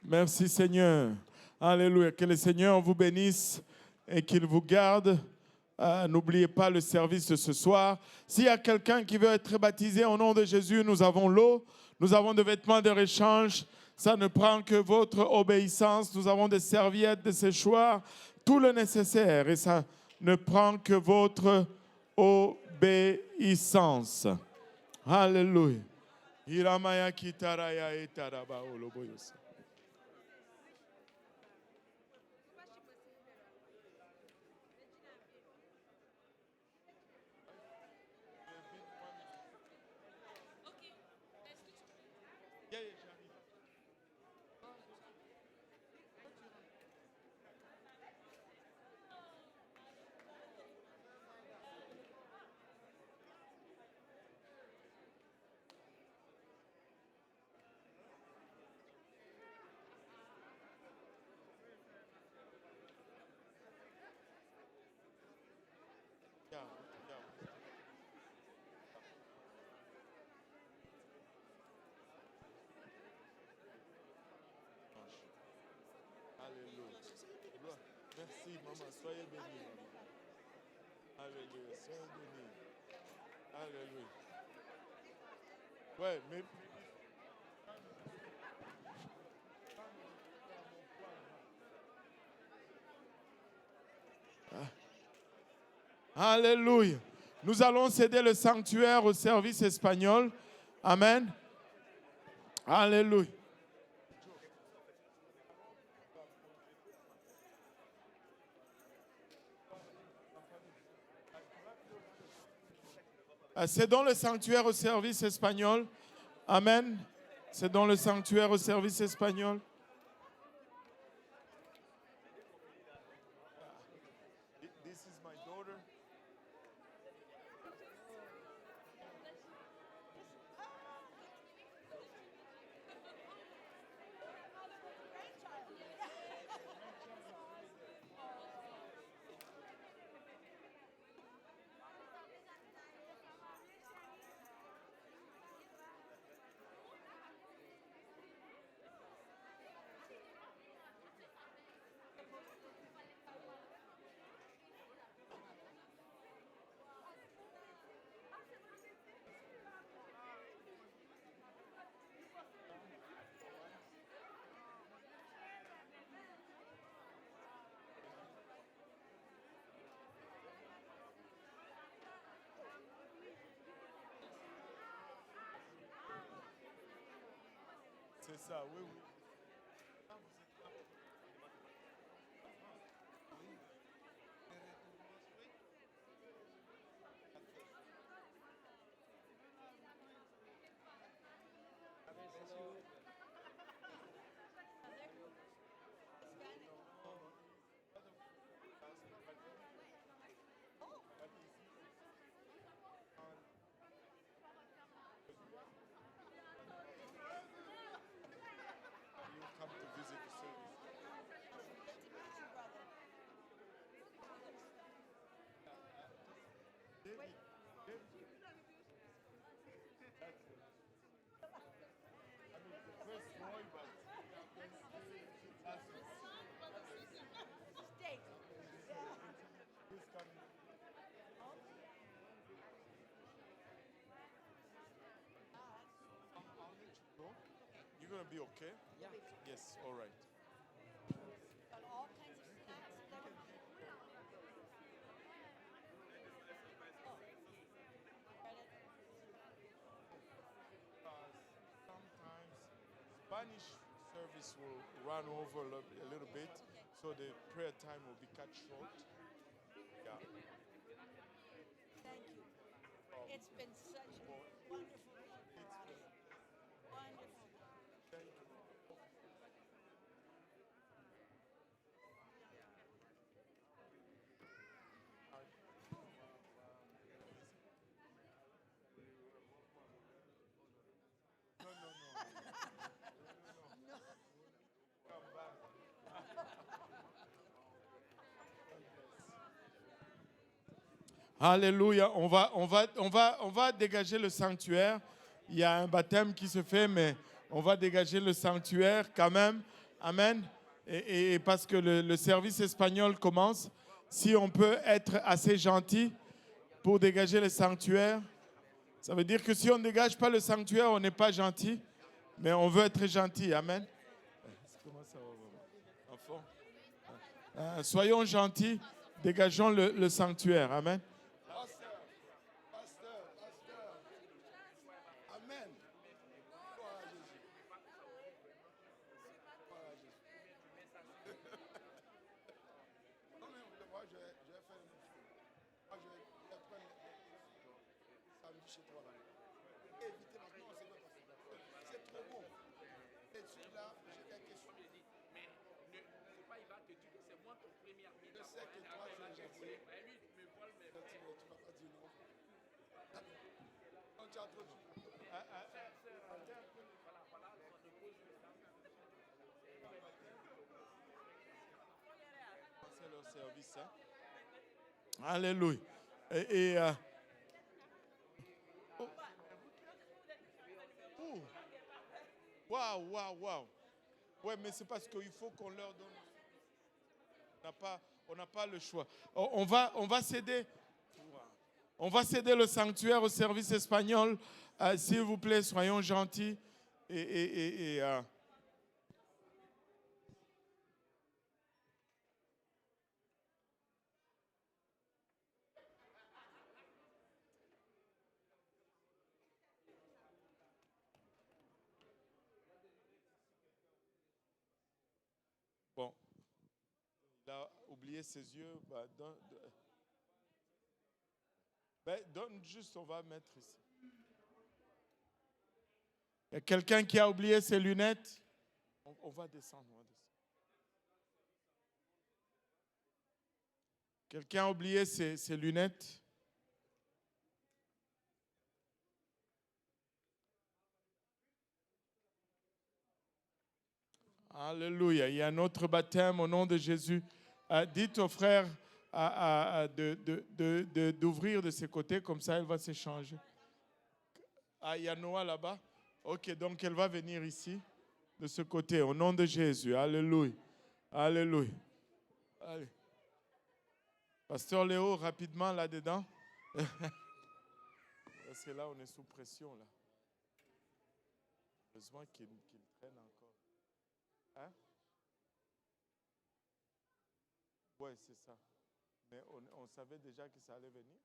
Merci Seigneur. Alléluia. Que le Seigneur vous bénisse et qu'il vous garde. N'oubliez pas le service de ce soir. S'il y a quelqu'un qui veut être baptisé au nom de Jésus, nous avons l'eau, nous avons des vêtements de réchange. Ça ne prend que votre obéissance. Nous avons des serviettes, des séchoirs, tout le nécessaire. Et ça ne prend que votre obéissance. Alléluia. Hiramaya kitaraya etaraba oloboyosa. Alléluia. Merci, maman. Soyez bénis, maman. Alléluia. Soyez bénis. Alléluia. Ouais, mais. Alléluia. Nous allons céder le sanctuaire au service espagnol. Amen. Alléluia. Cédons le sanctuaire au service espagnol. Amen. Cédons le sanctuaire au service espagnol. This is my daughter. C'est ça, oui, oui. You come to visit the service. David, David. That's it. I mean, the first boy, but that's it. He's coming. I'll let you go. You're going to be okay? Yeah. Yes, all right. Got all kinds of snacks. Sometimes Spanish service will run over a little bit, so the prayer time will be cut short. Yeah. Thank you. It's been such a wonderful week. Wonderful. Thank you. No, no, no. Come back. Alléluia. On va dégager le sanctuaire. Il y a un baptême qui se fait, mais on va dégager le sanctuaire quand même. Amen. Et parce que le service espagnol commence, si on peut être assez gentil pour dégager le sanctuaire, ça veut dire que si on ne dégage pas le sanctuaire, on n'est pas gentil, mais on veut être gentil. Amen. Comment ça va, enfant? Soyons gentils, dégageons le sanctuaire. Amen. Pasteur. Amen. Gloire à Jésus. Gloire à Jésus. Non, mais moi, je vais faire une chose. Moi, je vais prendre samedi chez toi. Évitez maintenant, c'est pas possible. C'est trop bon. Et celui-là, j'ai des questions. Mais c'est pas, il va te dire que c'est moi ton premier ami. Je sais que toi, tu es gentil. Lui, il me vole mes Tu ne vas pas dire non. Non, tu as trop dit. C'est leur service. Hein? Alléluia. Oh. Waouh. Ouais, mais c'est parce qu'il faut qu'on leur donne. On n'a pas le choix. On va céder. On va céder le sanctuaire au service espagnol. S'il vous plaît, soyons gentils. Bon, il a oublié ses yeux. Donne juste, on va mettre ici. Il y a quelqu'un qui a oublié ses lunettes. On va descendre. Quelqu'un a oublié ses lunettes. Alléluia. Il y a un autre baptême au nom de Jésus. Dites au frère d'ouvrir de ses côtés, comme ça elle va s'échanger. Il y a Noah là-bas. Ok, donc elle va venir ici, de ce côté, au nom de Jésus. Alléluia. Alléluia. Allez. Pasteur Léo, rapidement là-dedans. Parce que là, on est sous pression. Là. Besoin qu'il traîne encore. Hein? Oui, c'est ça. Mais on savait déjà que ça allait venir.